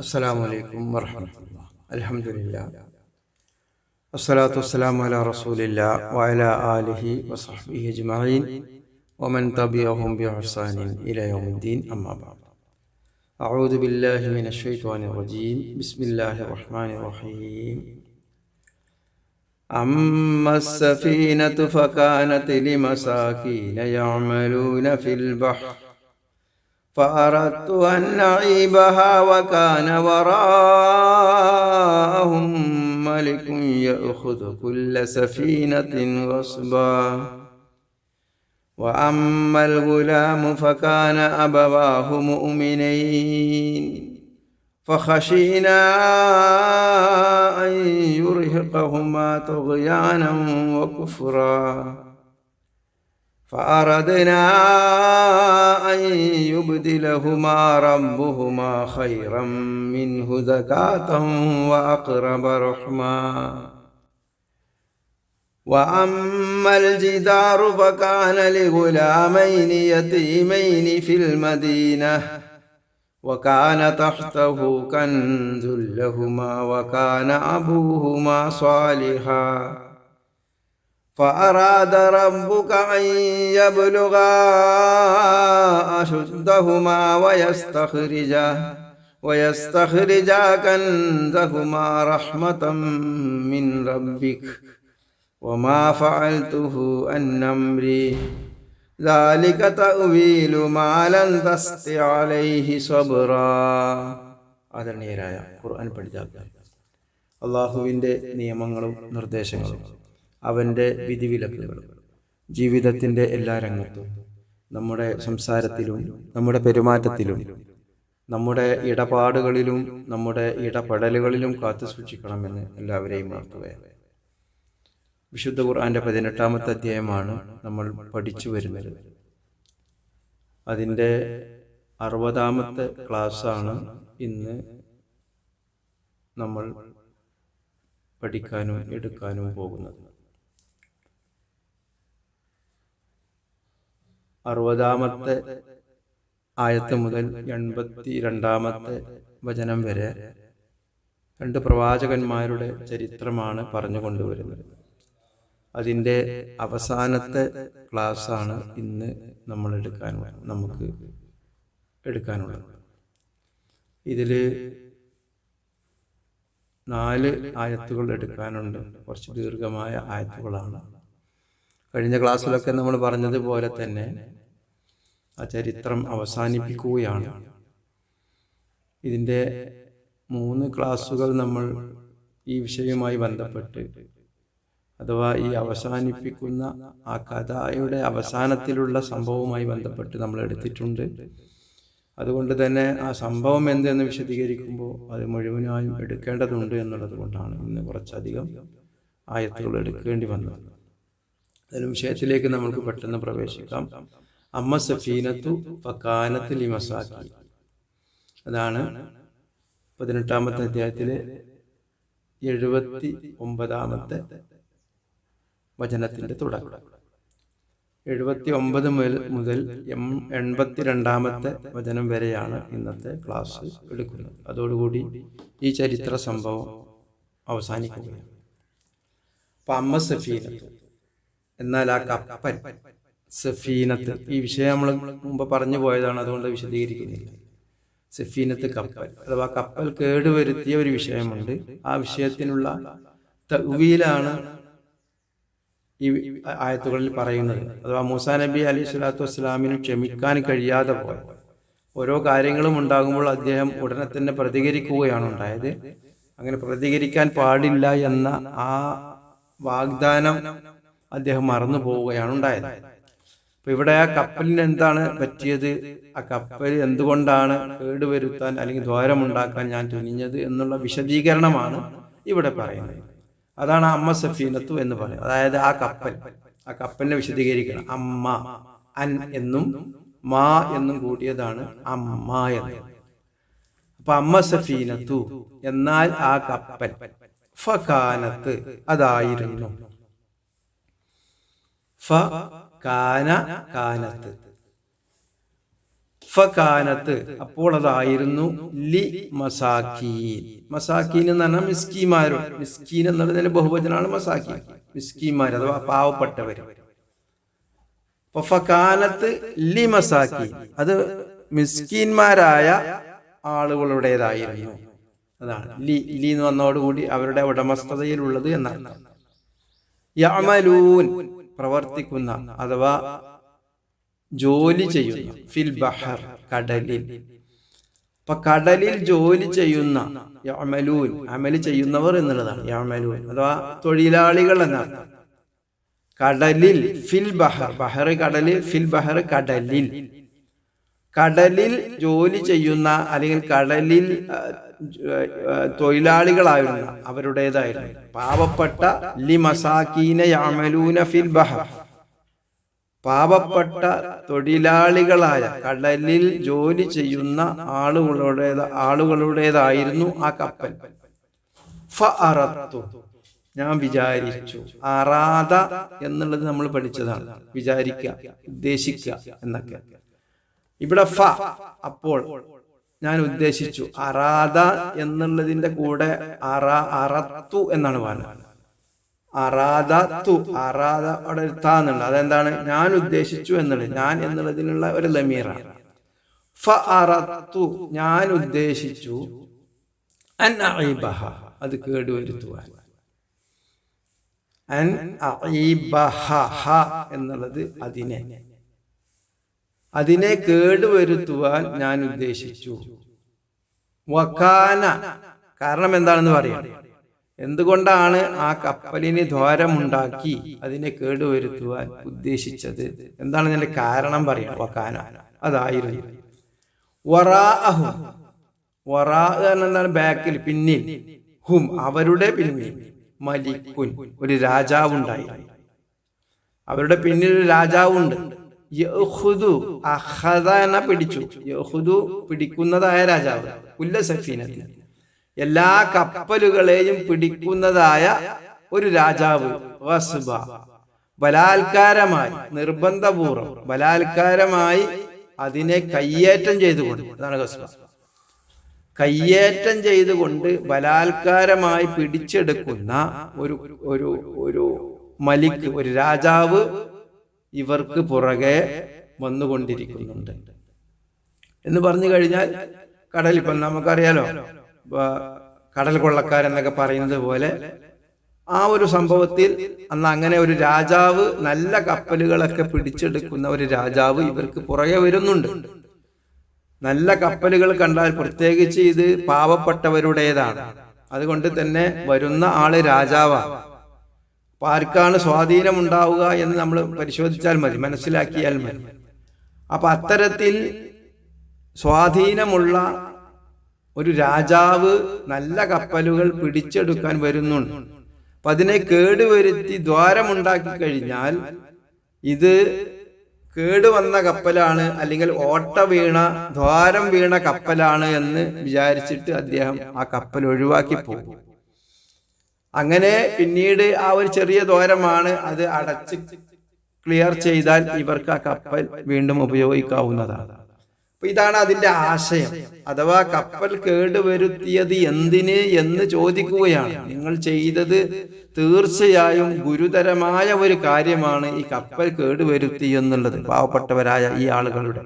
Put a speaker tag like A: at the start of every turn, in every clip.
A: അസ്സലാമു അലൈക്കും വറഹ്മത്തുള്ളാഹി. അൽഹംദുലില്ലാഹ് വസ്സലാത്തു വസ്സലാമു അലാ റസൂലില്ലാഹ് വഅലാ ആലിഹി വസഹ്ബിഹി അജ്മഈൻ വമൻ തബിഅഹും ബിഇഹ്സാനിൻ ഇലാ യൗമിദ്ദീൻ. അമ്മാ ബഅദ്. അഊദു ബില്ലാഹി മിനശ് ശൈത്വാനിർ റജീം. ബിസ്മില്ലാഹിർ റഹ്മാനിർ റഹീം. അമ്മസ് സഫീനതു ഫകാനത് ലിമസാകീന യഅമലൂന ഫിൽ ബഹ്ർ فأردت أن أعيبها وكان وراءهم ملك يأخذ كل سفينة غصبا وأما الغلام فكان أبواه مؤمنين فخشينا أن يرهقهما طغيانا وكفرا فأردنا أن يبدلهما ربهما خيرا منه زكاة وأقرب رحما وأما الجدار فكان لغلامين يتيمين في المدينة وكان تحته كنز لهما وكان أبوهما صالحا فأراد ربك أن يبلغا أشدهما ويستخرجا كنزهما رحمة من ربك وما فعلته عن أمري ذلك تأويل ما لم تستطع عليه صبرا. ആദരണീയരായ ഖുർആൻ പഠിതാക്കൾ, അള്ളാഹുവിൻ്റെ നിയമങ്ങളും നിർദ്ദേശങ്ങളും അവൻ്റെ വിധിവിലക്കുകളും ജീവിതത്തിൻ്റെ എല്ലാ രംഗത്തും, നമ്മുടെ സംസാരത്തിലും നമ്മുടെ പെരുമാറ്റത്തിലും നമ്മുടെ ഇടപാടുകളിലും നമ്മുടെ ഇടപെടലുകളിലും കാത്തു സൂക്ഷിക്കണമെന്ന് എല്ലാവരെയും ഓർക്കുകയാണ്. വിശുദ്ധ ഖുർആൻ്റെ 18-ാമത്തെ അധ്യായമാണ് നമ്മൾ പഠിച്ചു വരുന്നത്. അതിൻ്റെ 60-ാമത്തെ ക്ലാസ്സാണ് ഇന്ന് നമ്മൾ പഠിക്കാനും എടുക്കാനും പോകുന്നത്. 60-ാമത്തെ ആയത്ത് മുതൽ 82-ാമത്തെ വചനം വരെ രണ്ട് പ്രവാചകന്മാരുടെ ചരിത്രമാണ് പറഞ്ഞു കൊണ്ടുവരുന്നത്. അതിൻ്റെ അവസാനത്തെ ക്ലാസ്സാണ് ഇന്ന് നമുക്ക് എടുക്കാനുള്ളത്. ഇതിൽ 4 ആയത്തുകൾ എടുക്കാനുണ്ട്. കുറച്ച് ദീർഘമായ ആയത്തുകളാണ്. കഴിഞ്ഞ ക്ലാസ്സിലൊക്കെ നമ്മൾ പറഞ്ഞതുപോലെ തന്നെ ആ ചരിത്രം അവസാനിപ്പിക്കുകയാണ്. ഇതിൻ്റെ 3 ക്ലാസ്സുകൾ നമ്മൾ ഈ വിഷയവുമായി ബന്ധപ്പെട്ട്, അഥവാ ഈ അവസാനിപ്പിക്കുന്ന ആ കഥയുടെ അവസാനത്തിലുള്ള സംഭവവുമായി ബന്ധപ്പെട്ട് നമ്മൾ എടുത്തിട്ടുണ്ട്. അതുകൊണ്ട് തന്നെ ആ സംഭവം എന്തെന്ന് വിശദീകരിക്കുമ്പോൾ അത് മുഴുവനായും എടുക്കേണ്ടതുണ്ട് എന്നുള്ളത് കൊണ്ടാണ് ഇന്ന് കുറച്ചധികം ആയത്തുകൾ എടുക്കേണ്ടി വന്നത്. അതിന് വിഷയത്തിലേക്ക് നമുക്ക് പെട്ടെന്ന് പ്രവേശിക്കാം. അമ്മ സഫീനത്തു ഫകാനത്ത് ലിമസാകീൻ, അതാണ് 18-ാമത്തെ അധ്യായത്തിലെ 79-ാമത്തെ വചനത്തിൻ്റെ തുടക്കം. 79 മുതൽ 82-ാമത്തെ വചനം വരെയാണ് ഇന്നത്തെ ക്ലാസ് എടുക്കുന്നത്. അതോടുകൂടി ഈ ചരിത്ര സംഭവം അവസാനിക്കുകയാണ്. അപ്പം അമ്മ സഫീനത്ത് എന്നാൽ ആ കപ്പൽ, സഫീനത്ത്, ഈ വിഷയം നമ്മൾ മുമ്പ് പറഞ്ഞു പോയതാണ്, അതുകൊണ്ട് വിശദീകരിക്കുന്നില്ല. സഫീനത്ത് കപ്പൽ, അഥവാ കപ്പൽ കേടുവരുത്തിയ ഒരു വിഷയമുണ്ട്. ആ വിഷയത്തിനുള്ള തഅ്വീലാണ് ഈ ആയത്തുകളിൽ പറയുന്നത്. അഥവാ മൂസാ നബി അലൈഹി സ്വലാത്തു വസ്സലാമിന് ക്ഷമിക്കാൻ കഴിയാതെ പോയ ഓരോ കാര്യങ്ങളും ഉണ്ടാകുമ്പോൾ അദ്ദേഹം ഉടനെ തന്നെ പ്രതികരിക്കുകയാണ് ഉണ്ടായത്. അങ്ങനെ പ്രതികരിക്കാൻ പാടില്ല എന്ന ആ വാഗ്ദാനം അദ്ദേഹം മറന്നു പോവുകയാണ് ഉണ്ടായത്. അപ്പൊ ഇവിടെ ആ കപ്പലിന് എന്താണ് പറ്റിയത്, ആ കപ്പൽ എന്തുകൊണ്ടാണ് കേടുവരുത്താൻ അല്ലെങ്കിൽ ദ്വാരമുണ്ടാക്കാൻ ഞാൻ തുനിഞ്ഞത് എന്നുള്ള വിശദീകരണമാണ് ഇവിടെ പറയുന്നത്. അതാണ് അമ്മ സഫീനത്തു എന്ന് പറയുന്നത്. അതായത് ആ കപ്പലിനെ വിശദീകരിക്കണം. അമ്മ, അൻ എന്നും മാ എന്നും കൂടിയതാണ് അമ്മ എന്ന്. അപ്പൊ അമ്മ സഫീനത്തു എന്നാൽ ആ കപ്പൽ, ഫകാനത്ത് അതായിരുന്നു, കാനത്ത് ഫകാനത്ത് അപ്പോൾ അതായിരുന്നു ലി മസാക്കീൻ. മസാക്കീൻ എന്ന് പറഞ്ഞാൽ മിസ്കീന്മാരും. മിസ്കീൻ എന്നുള്ളതിന്റെ ബഹുവചനാണ് മസാക്കീൻ, മിസ്കീന്മാർ അഥവാ പാവപ്പെട്ടവർ. ഫകാനത്ത് ലി മസാക്കീൻ, അത് മിസ്കീന്മാരായ ആളുകളുടേതായിരുന്നു. അതാണ് ലി എന്ന് വന്നതോടുകൂടി അവരുടെ ഉടമസ്ഥതയിലുള്ളത് എന്നാണ്. യഅമലൂൻ പ്രവർത്തിക്കുന്ന അഥവാ ജോലി ചെയ്യുന്ന, ഫിൽ ബഹർ കടലിൽ. അപ്പൊ കടലിൽ ജോലി ചെയ്യുന്ന, യഅമലൂൻ അമല് ചെയ്യുന്നവർ എന്നുള്ളതാണ് യഅമലൂൻ അഥവാ തൊഴിലാളികൾ എന്നാണ്. കടലിൽ ഫിൽ ബഹർ, ബഹർ കടലിൽ, ഫിൽ ബഹർ കടലിൽ, കടലിൽ ജോലി ചെയ്യുന്ന അല്ലെങ്കിൽ കടലിൽ തൊഴിലാളികളായിരുന്ന അവരുടേതായിരുന്നു. പാവപ്പെട്ട ലി മസാക്കീന യഅമലൂന ഫിൽ ബഹർ, പാവപ്പെട്ട തൊഴിലാളികളായ കടലിൽ ജോലി ചെയ്യുന്ന ആളുകളുടേതായിരുന്നു ആ കപ്പൽ. ഫഅറത്തു ഞാൻ വിചാരിച്ചു. അറാദ എന്നുള്ളത് നമ്മൾ പഠിച്ചതാണ്, വിചാരിക്കുക, ഉദ്ദേശിക്കുക എന്നൊക്കെ. ഇവിടെ ഫ അപ്പോൾ ഞാൻ ഉദ്ദേശിച്ചു. അറാദ എന്നുള്ളതിന്റെ കൂടെ അറത്തു എന്നാണ് പറയുന്നത്. അറാദത്തു, അറാദ അവിടെ എന്നുള്ളത് അതെന്താണ്? ഞാൻ ഉദ്ദേശിച്ചു എന്നുള്ളത്, ഞാൻ എന്നുള്ളതിനുള്ള ഒരു ലമീറാണ്. ഫഅറത്തു ഞാൻ ഉദ്ദേശിച്ചു, അൻ അഈബഹ അത് കേടുവരുത്തുവാൻ. അൻ അഈബഹ എന്നുള്ളത് അതിനെ കേടുവരുത്തുവാൻ ഞാൻ ഉദ്ദേശിച്ചു. വകാന കാരണം എന്താണെന്ന് പറയാം. എന്തുകൊണ്ടാണ് ആ കപ്പലിന് ദ്വാരമുണ്ടാക്കി അതിനെ കേടുവരുത്തുവാൻ ഉദ്ദേശിച്ചത്? എന്താണ് ഇതിന്റെ കാരണം പറയാം. വകാന അതായിരുന്നു. വറാഅഹും, വറാ എന്താണ്? ബാക്കിൽ, പിന്നിൽ. ഹും അവരുടെ പിന്നിൽ മലിക്കുൻ ഒരു രാജാവുണ്ടായിരുന്നു. അവരുടെ പിന്നിൽ ഒരു രാജാവുണ്ട്. യഖുദു അഖദ എന്ന പിടിച്ചു, യഖുദു പിടിക്കുന്നതായ രാജാവ്. കുല്ല സഫീനത്തി എല്ലാ കപ്പലുകളെയും പിടിക്കുന്നതായ ഒരു രാജാവ്. വസ്ബ ബലാത്കാരമായി, നിർബന്ധപൂർവ്വം ബലാത്കാരമായി അതിനെ കയ്യേറ്റം ചെയ്തുകൊണ്ട്, അതാണ് ഗസ്ബ, കയ്യേറ്റം ചെയ്തുകൊണ്ട് ബലാത്കാരമായി പിടിച്ചെടുക്കുന്ന ഒരു മലിക്, ഒരു രാജാവ് ഇവർക്ക് പുറകെ വന്നുകൊണ്ടിരിക്കുന്നുണ്ട് എന്ന് പറഞ്ഞു കഴിഞ്ഞാൽ, കടൽ ഇപ്പം നമുക്കറിയാലോ, കടൽ കൊള്ളക്കാരെന്നൊക്കെ പറയുന്നത് പോലെ ആ ഒരു സംഭവത്തിൽ അന്ന് അങ്ങനെ ഒരു രാജാവ്, നല്ല കപ്പലുകളൊക്കെ പിടിച്ചെടുക്കുന്ന ഒരു രാജാവ് ഇവർക്ക് പുറകെ വരുന്നുണ്ട്. നല്ല കപ്പലുകൾ കണ്ടാൽ പ്രത്യേകിച്ച് ഇത് പാവപ്പെട്ടവരുടേതാണ്. അതുകൊണ്ട് തന്നെ വരുന്ന ആള് രാജാവാണ്. അപ്പൊ ആർക്കാണ് സ്വാധീനം ഉണ്ടാവുക എന്ന് നമ്മൾ പരിശോധിച്ചാൽ മതി, മനസ്സിലാക്കിയാൽ മതി. അപ്പൊ അത്തരത്തിൽ സ്വാധീനമുള്ള ഒരു രാജാവ് നല്ല കപ്പലുകൾ പിടിച്ചെടുക്കാൻ വരുന്നുണ്ട്. അപ്പൊ അതിനെ കേടുവരുത്തി ദ്വാരമുണ്ടാക്കി കഴിഞ്ഞാൽ ഇത് കേടുവന്ന കപ്പലാണ്, അല്ലെങ്കിൽ ഓട്ട വീണ, ദ്വാരം വീണ കപ്പലാണ് എന്ന് വിചാരിച്ചിട്ട് അദ്ദേഹം ആ കപ്പൽ ഒഴിവാക്കി പോകും. അങ്ങനെ പിന്നീട് ആ ഒരു ചെറിയ ദ്വാരമാണ്, അത് അടച്ച് ക്ലിയർ ചെയ്താൽ ഇവർക്ക് ആ കപ്പൽ വീണ്ടും ഉപയോഗിക്കാവുന്നതാണ്. അപ്പൊ ഇതാണ് അതിന്റെ ആശയം. അഥവാ കപ്പൽ കേടുവരുത്തിയത് എന്തിന് എന്ന് ചോദിക്കുകയാണ്. നിങ്ങൾ ചെയ്തത് തീർച്ചയായും ഗുരുതരമായ ഒരു കാര്യമാണ്, ഈ കപ്പൽ കേടുവരുത്തി എന്നുള്ളത് പാവപ്പെട്ടവരായ ഈ ആളുകളുടെ.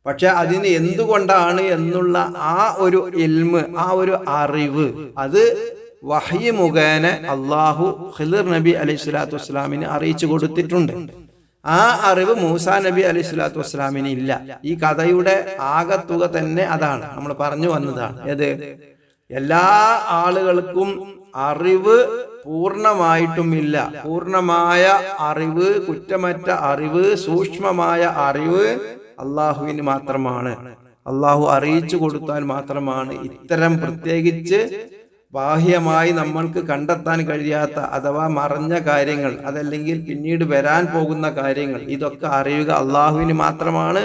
A: പക്ഷെ അതിന് എന്തുകൊണ്ടാണ് എന്നുള്ള ആ ഒരു ഇൽമ്, ആ ഒരു അറിവ്, അത് വഹ്യ് മുഖേന അള്ളാഹു ഖിളിർ നബി അലൈഹി സ്വലാത്തു വസ്സലാമിന് അറിയിച്ചു കൊടുത്തിട്ടുണ്ട്. ആ അറിവ് മൂസാ നബി അലൈഹി സ്വലാത്തു വസ്സലാമിന് ഇല്ല. ഈ കഥയുടെ ആകത്തുക തന്നെ അതാണ്, നമ്മൾ പറഞ്ഞു വന്നതാണ്. ഏത്? എല്ലാ ആളുകൾക്കും അറിവ് പൂർണ്ണമായിട്ടും ഇല്ല. പൂർണ്ണമായ അറിവ്, കുറ്റമറ്റ അറിവ്, സൂക്ഷ്മമായ അറിവ് അള്ളാഹുവിന് മാത്രമാണ്. അള്ളാഹു അറിയിച്ചു കൊടുത്താൽ മാത്രമാണ് ഇത്തരം പ്രത്യേകിച്ച് ബാഹ്യമായി നമ്മൾക്ക് കണ്ടെത്താൻ കഴിയാത്ത അഥവാ മറഞ്ഞ കാര്യങ്ങൾ, അതല്ലെങ്കിൽ പിന്നീട് വരാൻ പോകുന്ന കാര്യങ്ങൾ, ഇതൊക്കെ അറിയുക അള്ളാഹുവിന് മാത്രമാണ്.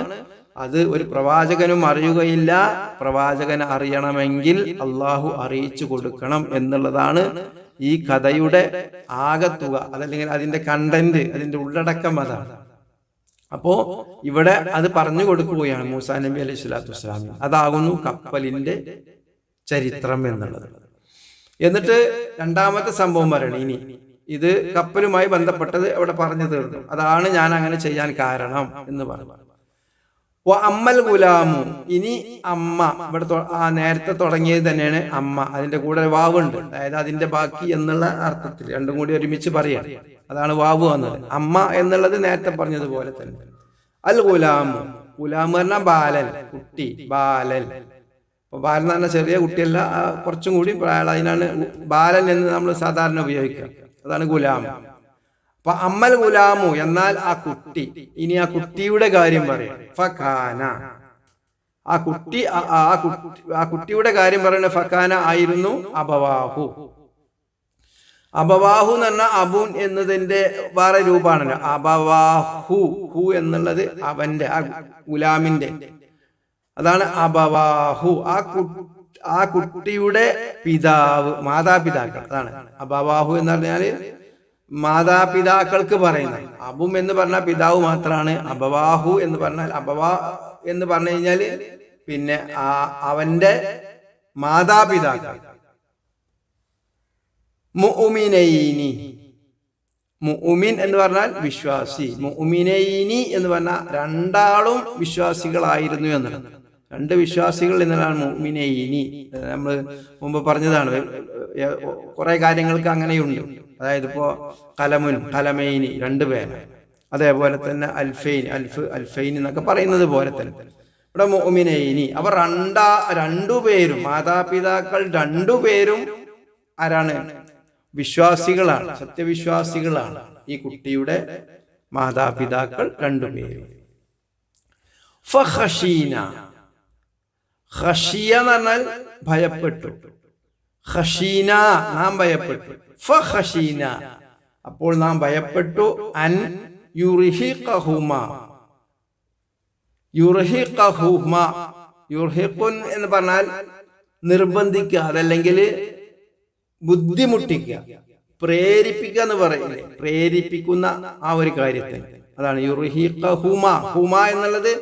A: അത് ഒരു പ്രവാചകനും അറിയുകയില്ല. പ്രവാചകൻ അറിയണമെങ്കിൽ അള്ളാഹു അറിയിച്ചു കൊടുക്കണം എന്നുള്ളതാണ് ഈ കഥയുടെ ആകത്തുക, അതല്ലെങ്കിൽ അതിന്റെ കണ്ടന്റ്, അതിന്റെ ഉള്ളടക്കം അതാണ്. അപ്പോ ഇവിടെ അത് പറഞ്ഞു കൊടുക്കുകയാണ് മൂസാ നബി അലൈഹി സ്വലാത്തു വസ്സലാമിന്. അതാകുന്നു കപ്പലിന്റെ ചരിത്രം എന്നുള്ളത്. എന്നിട്ട് രണ്ടാമത്തെ സംഭവം പറയണം. ഇനി ഇത് കപ്പലുമായി ബന്ധപ്പെട്ടത് അവിടെ പറഞ്ഞു തീർന്നു. അതാണ് ഞാൻ അങ്ങനെ ചെയ്യാൻ കാരണം എന്ന് പറഞ്ഞു. അമ്മൽ ഗുലാമു, ഇനി അമ്മ, ഇവിടെ നേരത്തെ തുടങ്ങിയത് തന്നെയാണ് അമ്മ, അതിന്റെ കൂടെ വാവുണ്ട്, അതായത് അതിന്റെ ബാക്കി എന്നുള്ള അർത്ഥത്തിൽ രണ്ടും കൂടി ഒരുമിച്ച് പറയാം. അതാണ് വാവ് വന്നത്. അമ്മ എന്നുള്ളത് നേരത്തെ പറഞ്ഞതുപോലെ തന്നെ. അൽ ഗുലാമു, ഗുലാമു പറഞ്ഞാൽ ബാലൻ, കുട്ടി, ബാലൻ. അപ്പൊ ബാലൻ എന്ന് പറഞ്ഞാൽ ചെറിയ കുട്ടിയല്ല, കുറച്ചും കൂടി പ്രായം, അതിനാണ് ബാലൻ എന്ന് നമ്മൾ സാധാരണ ഉപയോഗിക്കുക. അതാണ് ഗുലാം. അപ്പൊ അമ്മൽ ഗുലാമു എന്നാൽ ആ കുട്ടി. ഇനി ആ കുട്ടിയുടെ കാര്യം പറയാം. ഫഖാന, ആ കുട്ടിയുടെ കാര്യം പറയുന്നത് ഫഖാന ആയിരുന്നു അബവാഹു. അബവാഹു എന്ന് പറഞ്ഞാൽ അബുൻ എന്നതിന്റെ വേറെ രൂപമാണല്ലോ. അബവാഹു, ഹു എന്നുള്ളത് അവന്റെ, ആ ഗുലാമിന്റെ, അതാണ് അബവാഹു. ആ കുട്ടിയുടെ പിതാവ്, മാതാപിതാക്കൾ, അതാണ് അബവാഹു എന്ന് പറഞ്ഞാല് മാതാപിതാക്കൾക്ക് പറയുന്നത്. അബും എന്ന് പറഞ്ഞാൽ പിതാവ് മാത്രമാണ്. അബവാഹു എന്ന് പറഞ്ഞാൽ, അബവാ എന്ന് പറഞ്ഞു കഴിഞ്ഞാല് പിന്നെ അവന്റെ മാതാപിതാക്കൾ. മുഅ്മിനൈനി, മുഅ്മിൻ എന്ന് പറഞ്ഞാൽ വിശ്വാസി. മുഅ്മിനൈനി എന്ന് പറഞ്ഞാൽ രണ്ടാളും വിശ്വാസികളായിരുന്നു എന്നാണ്. രണ്ട് വിശ്വാസികൾ എന്നതാണ് മുഅ്മിനൈനി. നമ്മൾ മുമ്പ് പറഞ്ഞതാണ്, കുറെ കാര്യങ്ങൾക്ക് അങ്ങനെയുണ്ട്. അതായത് ഇപ്പോ കലമുൻ, കലമൈനി രണ്ടുപേര്, അതേപോലെ തന്നെ അൽഫൈൻ, അൽഫൈൻ എന്നൊക്കെ പറയുന്നത് പോലെ തന്നെ ഇവിടെ മുഅ്മിനൈനി. അവർ രണ്ടുപേരും, മാതാപിതാക്കൾ രണ്ടുപേരും ആരാണ്? വിശ്വാസികളാണ്, സത്യവിശ്വാസികളാണ്. ഈ കുട്ടിയുടെ മാതാപിതാക്കൾ രണ്ടുപേരും. ഫഖശീന, ഖശിയ എന്ന് പറഞ്ഞാൽ ഭയപ്പെട്ടു. ഖശീന, നാം ഭയപ്പെട്ടു. ഫഖശീന, അപ്പോൾ നാം ഭയപ്പെട്ടു. അൻ യുർഹിഖഹുമ, യുർഹിഖഹുമ, യുർഹിഖുൻ എന്ന് പറഞ്ഞാൽ നിർബന്ധിക്കുക, അതല്ലെങ്കിൽ ബുദ്ധിമുട്ടിക്കുക, പ്രേരിപ്പിക്കുക എന്ന് പറയില്ലേ, പ്രേരിപ്പിക്കുന്ന ആ ഒരു കാര്യത്തിന്, അതാണ് യുർഹിഖഹുമ. ഹുമ എന്നുള്ളത്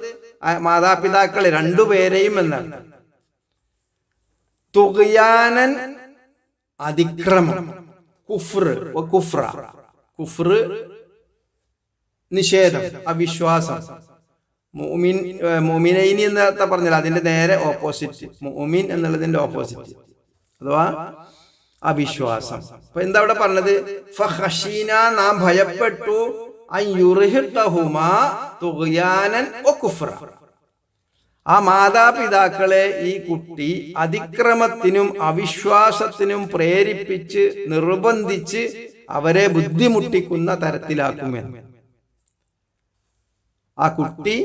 A: മാതാപിതാക്കളെ രണ്ടുപേരെയും എന്നാണ്. തുഗ്യാനൻ, അതിക്രമം. കുഫ്ർ, കുഫ്ര, കുഫ്ർ നിഷേധം, അവിശ്വാസം. മുഅ്മിനൈനി എന്ന് പറഞ്ഞാൽ അതിന്റെ നേരെ ഓപ്പോസിറ്റ്, മുഅ്മിൻ എന്നുള്ളതിന്റെ ഓപ്പോസിറ്റ്, അഥവാ അവിശ്വാസം. അപ്പൊ എന്താ ഇവിടെ പറഞ്ഞത്? ഫഖശീന, നാം ഭയപ്പെട്ടു. അൻ യുർഹിഖഹുമാ തുഗ്യാനൻ വകുഫ്ര, ആ മാതാപിതാക്കളെ ഈ കുട്ടി അതിക്രമത്തിനും അവിശ്വാസത്തിനും പ്രേരിപ്പിച്ച് നിർബന്ധിച്ച് അവരെ ബുദ്ധിമുട്ടിക്കുന്ന തരത്തിലാക്കുമെന്ന്. ആ കുട്ടി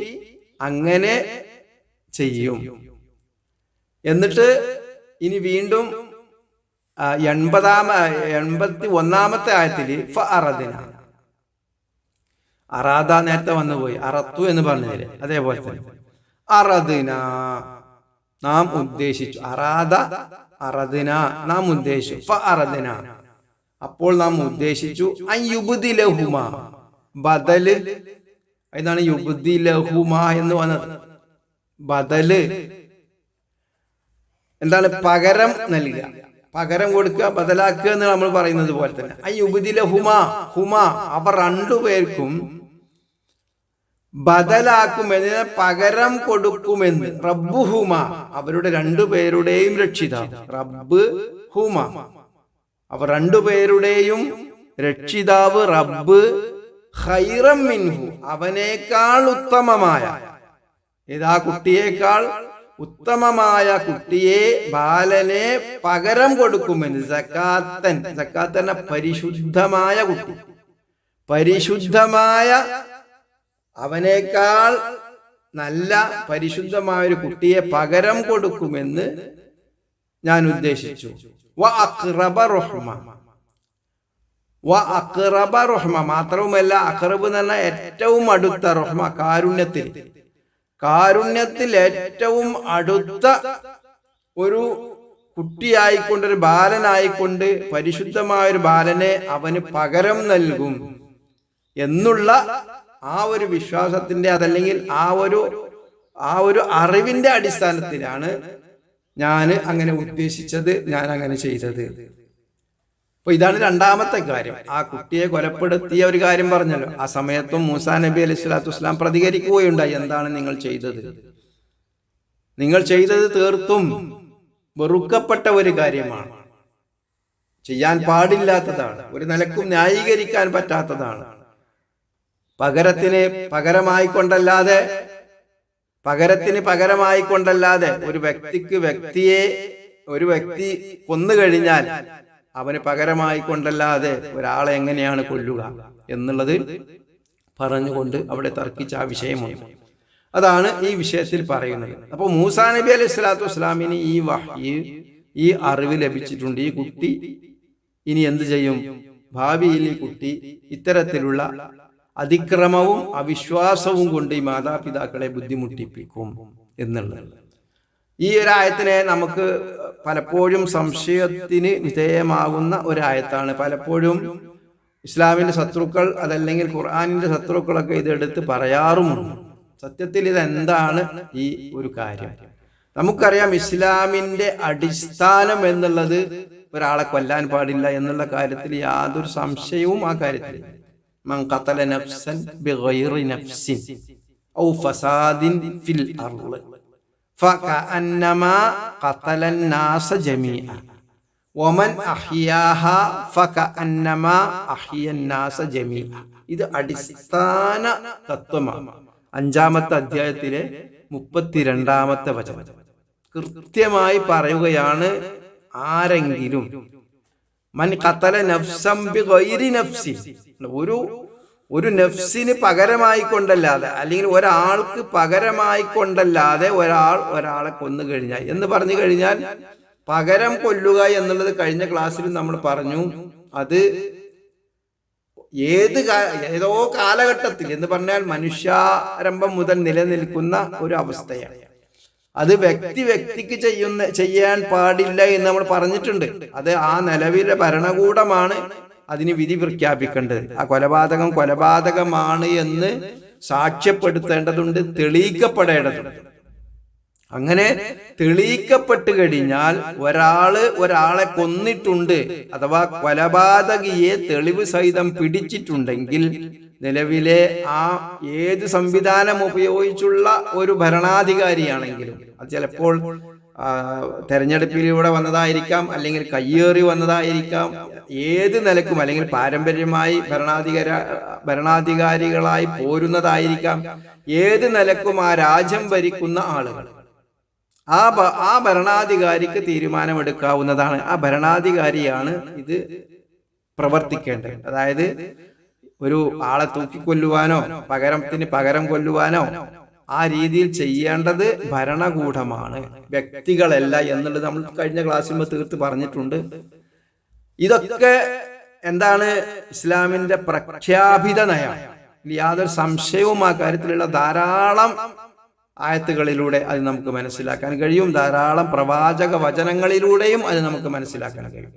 A: അങ്ങനെ ചെയ്യും. എന്നിട്ട് ഇനി വീണ്ടും 81-ാമത്തെ ആയത്തില് ഫഅറദിന, അറാദ നേരത്തെ വന്നുപോയി, അറത്തു എന്ന് പറഞ്ഞതില് അതേപോലെ തന്നെ അറദിന, നാം ഉദ്ദേശിച്ചു. അറാദ, അറദിന, നാം ഉദ്ദേശിച്ചു. ഫഅറദിന, അപ്പോൾ നാം ഉദ്ദേശിച്ചു. അൻ യുബ്ദിലഹുമ, ബദല്, ഇതാണ് യുബ്ദിലഹുമ എന്ന് വന്നത്. ബദല് എന്താണ്? പകരം നൽകുക, പകരം കൊടുക്കുക, ബദലാക്കുക എന്ന് നമ്മൾ പറയുന്നത് പോലെ തന്നെ. അൻ യുബ്ദിലഹുമ, ഹുമ, അവർ രണ്ടുപേർക്കും ബദലാക്കുമെന്ന്, പകരം കൊടുക്കുമെന്ന്. റബ്ബുഹുമ, അവരുടെ രണ്ടുപേരുടെയും രക്ഷിതാവ്. റബ്ബ് ഹുമ, അവർ രണ്ടുപേരുടെയും രക്ഷിതാവ്. റബ്ബ് ഖൈറം മിൻഹു, അവനേക്കാൾ ഉത്തമമായ, ഇതാ കുട്ടിയേക്കാൾ ഉത്തമമായ കുട്ടിയെ, ബാലനെ പകരം കൊടുക്കുമെന്ന്. സക്കാത്തൻ, സക്കാത്തൻ പരിശുദ്ധമായ കുട്ടി, പരിശുദ്ധമായ, അവനേക്കാൾ നല്ല പരിശുദ്ധമായ ഒരു കുട്ടിയെ പകരം കൊടുക്കുമെന്ന് ഞാൻ ഉദ്ദേശിച്ചു. വ അഖ്റബ റഹ്മ, വ അഖ്റബ റഹ്മ, മാത്രവുമല്ല അഖ്റബ് എന്ന് പറഞ്ഞാൽ ഏറ്റവും അടുത്ത, റഹ്മ കാരുണ്യത്തിൽ, കാരുണ്യത്തിൽ ഏറ്റവും അടുത്ത ഒരു കുട്ടിയായിക്കൊണ്ട്, ഒരു ബാലനായിക്കൊണ്ട്, പരിശുദ്ധമായ ഒരു ബാലനെ അവന് പകരം നൽകും എന്നുള്ള ആ ഒരു വിശ്വാസത്തിന്റെ അതല്ലെങ്കിൽ ആ ഒരു അറിവിന്റെ അടിസ്ഥാനത്തിലാണ് ഞാൻ അങ്ങനെ ഉദ്ദേശിച്ചത്, ഞാൻ അങ്ങനെ ചെയ്തത്. അപ്പൊ ഇതാണ് രണ്ടാമത്തെ കാര്യം. ആ കുട്ടിയെ കൊലപ്പെടുത്തിയ ഒരു കാര്യം പറഞ്ഞല്ലോ. ആ സമയത്തും മൂസാ നബി അലൈഹി സ്വലാത്തു വസ്സലാം പ്രതികരിക്കുകയുണ്ടായി, എന്താണ് നിങ്ങൾ ചെയ്തത്? നിങ്ങൾ ചെയ്തത് തീർത്തും വെറുക്കപ്പെട്ട ഒരു കാര്യമാണ്, ചെയ്യാൻ പാടില്ലാത്തതാണ്, ഒരു നിലക്കും ന്യായീകരിക്കാൻ പറ്റാത്തതാണ്. പകരത്തിന് പകരമായി കൊണ്ടല്ലാതെ ഒരു വ്യക്തി കൊന്നു കഴിഞ്ഞാൽ അവന് പകരമായി കൊണ്ടല്ലാതെ ഒരാളെ എങ്ങനെയാണ് കൊല്ലുക എന്നുള്ളത് പറഞ്ഞുകൊണ്ട് അവിടെ തർക്കിച്ച ആ വിഷയമുണ്ട്. അതാണ് ഈ വിഷയത്തിൽ പറയുന്നത്. അപ്പോൾ മൂസാ നബി അലൈഹി സ്വലാത്തു വസ്സലാമിന് ഈ അറിവ് ലഭിച്ചിട്ടുണ്ട്. ഈ കുട്ടി ഇനി എന്ത് ചെയ്യും? ഭാവിയിൽ ഈ കുട്ടി ഇത്തരത്തിലുള്ള അതിക്രമവും അവിശ്വാസവും കൊണ്ട് ഈ മാതാപിതാക്കളെ ബുദ്ധിമുട്ടിപ്പിക്കും എന്നുള്ളത്. ഈ ഒരായത്തിനെ നമുക്ക് പലപ്പോഴും സംശയത്തിന് വിധേയമാകുന്ന ഒരായത്താണ്. പലപ്പോഴും ഇസ്ലാമിന്റെ ശത്രുക്കൾ അതല്ലെങ്കിൽ ഖുർആനിന്റെ ശത്രുക്കളൊക്കെ ഇതെടുത്ത് പറയാറുമുണ്ട്. സത്യത്തിൽ ഇതെന്താണ് ഈ ഒരു കാര്യം? നമുക്കറിയാം, ഇസ്ലാമിന്റെ അടിസ്ഥാനം എന്നുള്ളത് ഒരാളെ കൊല്ലാൻ പാടില്ല എന്നുള്ള കാര്യത്തിൽ യാതൊരു സംശയവും ആ കാര്യത്തിൽ. മൻ ഖതല നഫ്സൻ ബിഗൈറി നഫ്സിൻ ഔ ഫസാദിൻ ഫിൽ അർള് ഫകഅന്നമാ ഖതലൻ നാസ ജമീഅ വമൻ അഹ്യാഹാ ഫകഅന്നമാ അഹ്യൻ നാസ ജമീഅ. ഇത് അടിസ്ഥാന തത്വമാണ്. 5-ാമത്തെ അധ്യായത്തിലെ 32-ാമത്തെ വചനം കൃത്യമായി പറയുകയാണ്, ആരെങ്കിലും മൻ ഖതല നഫ്സൻ ബിഗൈരി നഫ്സിൻ, ഒരു നഫ്സിന് പകരമായി കൊണ്ടല്ലാതെ അല്ലെങ്കിൽ ഒരാൾക്ക് പകരമായി കൊണ്ടല്ലാതെ ഒരാളെ കൊന്നു കഴിഞ്ഞാൽ എന്ന് പറഞ്ഞു കഴിഞ്ഞാൽ, പകരം കൊല്ലുക എന്നുള്ളത് കഴിഞ്ഞ ക്ലാസ്സിൽ നമ്മൾ പറഞ്ഞു, അത് ഏതോ കാലഘട്ടത്തിൽ എന്ന് പറഞ്ഞാൽ മനുഷ്യാരംഭം മുതൽ നിലനിൽക്കുന്ന ഒരു അവസ്ഥയാണ്. അത് വ്യക്തിക്ക് ചെയ്യാൻ പാടില്ല എന്ന് നമ്മൾ പറഞ്ഞിട്ടുണ്ട്. അത് ആ നിലവിലെ ഭരണകൂടമാണ് അതിന് വിധി പ്രഖ്യാപിക്കേണ്ടത്. ആ കൊലപാതകമാണ് എന്ന് സാക്ഷ്യപ്പെടുത്തേണ്ടതുണ്ട്, തെളിയിക്കപ്പെടേണ്ടതുണ്ട്. അങ്ങനെ തെളിയിക്കപ്പെട്ട് കഴിഞ്ഞാൽ ഒരാളെ കൊന്നിട്ടുണ്ട് അഥവാ കൊലപാതകിയെ തെളിവ് സഹിതം പിടിച്ചിട്ടുണ്ടെങ്കിൽ, നിലവിലെ ആ ഏത് സംവിധാനം ഉപയോഗിച്ചുള്ള ഒരു ഭരണാധികാരിയാണെങ്കിലും, അത് ചിലപ്പോൾ തെരഞ്ഞെടുപ്പിലൂടെ വന്നതായിരിക്കാം, അല്ലെങ്കിൽ കയ്യേറി വന്നതായിരിക്കാം, ഏത് നിലക്കും അല്ലെങ്കിൽ പാരമ്പര്യമായി ഭരണാധികാരികളായി പോരുന്നതായിരിക്കാം, ഏത് നിലക്കും ആ രാജ്യം ഭരിക്കുന്ന ആളുകൾ ആ ഭരണാധികാരിക്ക് തീരുമാനമെടുക്കാവുന്നതാണ്. ആ ഭരണാധികാരിയാണ് ഇത് പ്രവർത്തിക്കേണ്ടത്. അതായത് ഒരു ആളെ തൂക്കിക്കൊല്ലുവാനോ പകരം കൊല്ലുവാനോ ആ രീതിയിൽ ചെയ്യേണ്ടത് ഭരണകൂടമാണ്, വ്യക്തികളല്ല എന്നുള്ളത് നമ്മൾ കഴിഞ്ഞ ക്ലാസ്സിൽ തീർത്ത് പറഞ്ഞിട്ടുണ്ട്. ഇതൊക്കെ എന്താണ്? ഇസ്ലാമിന്റെ പ്രഖ്യാപിത നയം. യാതൊരു സംശയവും ആ കാര്യത്തിലുള്ള ധാരാളം ആയത്തുകളിലൂടെ അത് നമുക്ക് മനസ്സിലാക്കാൻ കഴിയും. ധാരാളം പ്രവാചക വചനങ്ങളിലൂടെയും അത് നമുക്ക് മനസ്സിലാക്കാൻ കഴിയും.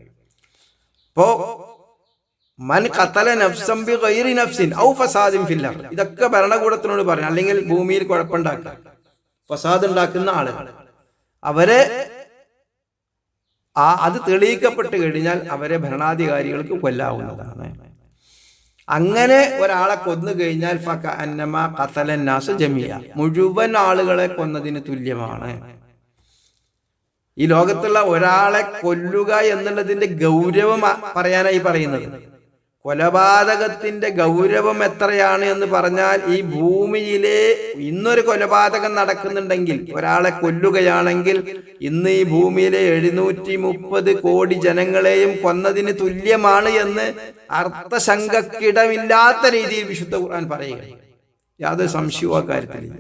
A: അപ്പോ മൻ ഖതല നഫ്സൻ ബിഗൈരി നഫ്സിൻ ഔ ഫസാദിൻ ഫിൽ അർള്, ഇതൊക്കെ ഭരണകൂടത്തിനോട് പറഞ്ഞു. അല്ലെങ്കിൽ ഭൂമിയിൽ കുഴപ്പമുണ്ടാക്കുക, ഫസാദ് ഉണ്ടാക്കുന്ന ആളുകൾ, അവരെ അത് തെളിയിക്കപ്പെട്ട് കഴിഞ്ഞാൽ അവരെ ഭരണാധികാരികൾക്ക് കൊല്ലാവുന്നതാണ്. അങ്ങനെ ഒരാളെ കൊന്നു കഴിഞ്ഞാൽ ഫകഅന്നമാ ഖതലൻ നാസ ജമീഅ, മുഴുവൻ ആളുകളെ കൊന്നതിന് തുല്യമാണ്. ഈ ലോകത്തുള്ള ഒരാളെ കൊല്ലുക എന്നുള്ളതിന്റെ ഗൗരവം പറയാനായി പറയുന്നത്. കൊലപാതകത്തിന്റെ ഗൗരവം എത്രയാണ് എന്ന് പറഞ്ഞാൽ, ഈ ഭൂമിയിലെ ഇന്നൊരു കൊലപാതകം നടക്കുന്നുണ്ടെങ്കിൽ, ഒരാളെ കൊല്ലുകയാണെങ്കിൽ, ഇന്ന് ഈ ഭൂമിയിലെ 730 കോടി ജനങ്ങളെയും കൊന്നതിന് തുല്യമാണ് എന്ന് അർത്ഥശങ്കക്കിടമില്ലാത്ത രീതിയിൽ വിശുദ്ധ ഖുർആൻ പറയുക. യാതൊരു സംശയവും അക്കാര്യത്തിലില്ല.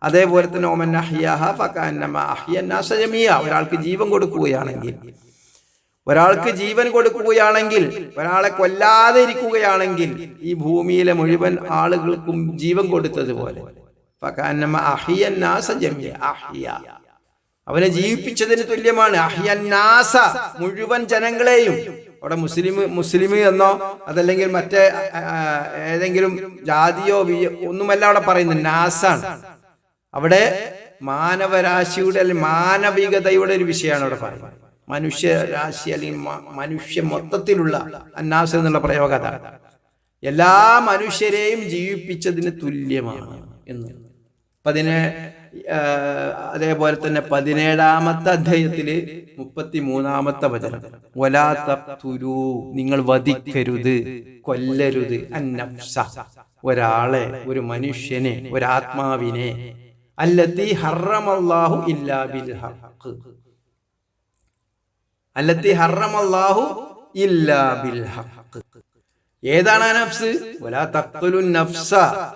A: അതേപോലെ തന്നെ ഒമൻ അഹ്യാഹാ ഫകഅന്നമാ അഹ്യൻ നാസ ജമീഅ, ഒരാൾക്ക് ജീവൻ കൊടുക്കുകയാണെങ്കിൽ, ഒരാളെ കൊല്ലാതെ ഇരിക്കുകയാണെങ്കിൽ, ഈ ഭൂമിയിലെ മുഴുവൻ ആളുകൾക്കും ജീവൻ കൊടുത്തതുപോലെ ഫകഅന്നമാ അഹ്യൻ നാസ ജമീഅ, അവനെ ജീവിപ്പിച്ചതിന് തുല്യമാണ്. അഹ്യൻ നാസ, മുഴുവൻ ജനങ്ങളെയും. അവിടെ മുസ്ലിം എന്നോ അതല്ലെങ്കിൽ മറ്റേ ഏതെങ്കിലും ജാതിയോ ഒന്നുമല്ല അവിടെ പറയുന്നത്, നാസാണ്. അവിടെ മാനവരാശിയുടെ അല്ലെങ്കിൽ മാനവികതയുടെ ഒരു വിഷയമാണ് അവിടെ പറയുന്നത്. മനുഷ്യരാശി അല്ലെങ്കിൽ മനുഷ്യ മൊത്തത്തിലുള്ള അന്നാസ് എന്നുള്ള പ്രയോഗം അതാണ്. എല്ലാ മനുഷ്യരെയും ജീവിപ്പിച്ചതിന് തുല്യമാണ് എന്ന്. അതേപോലെ തന്നെ 17-ാമത്തെ അധ്യായത്തില് 33-ാമത്തെ വചനം, വലാ തഖ്തുലൂ, നിങ്ങൾ വധിക്കരുത്, കൊല്ലരുത്, അന്നഫ്സ, ഒരാളെ, ഒരു മനുഷ്യനെ, ഒരാത്മാവിനെ, അല്ലത്തി ഹറമല്ലാഹു ഇല്ലാ ബിൽ ഹഖ്, അല്ലത്തി ഹറമല്ലാഹു ഇല്ലാ ബിൽ ഹഖ്. ഏതാണ് ആ നഫ്സ്? വലാ തഖ്തുലുൻ നഫ്സ,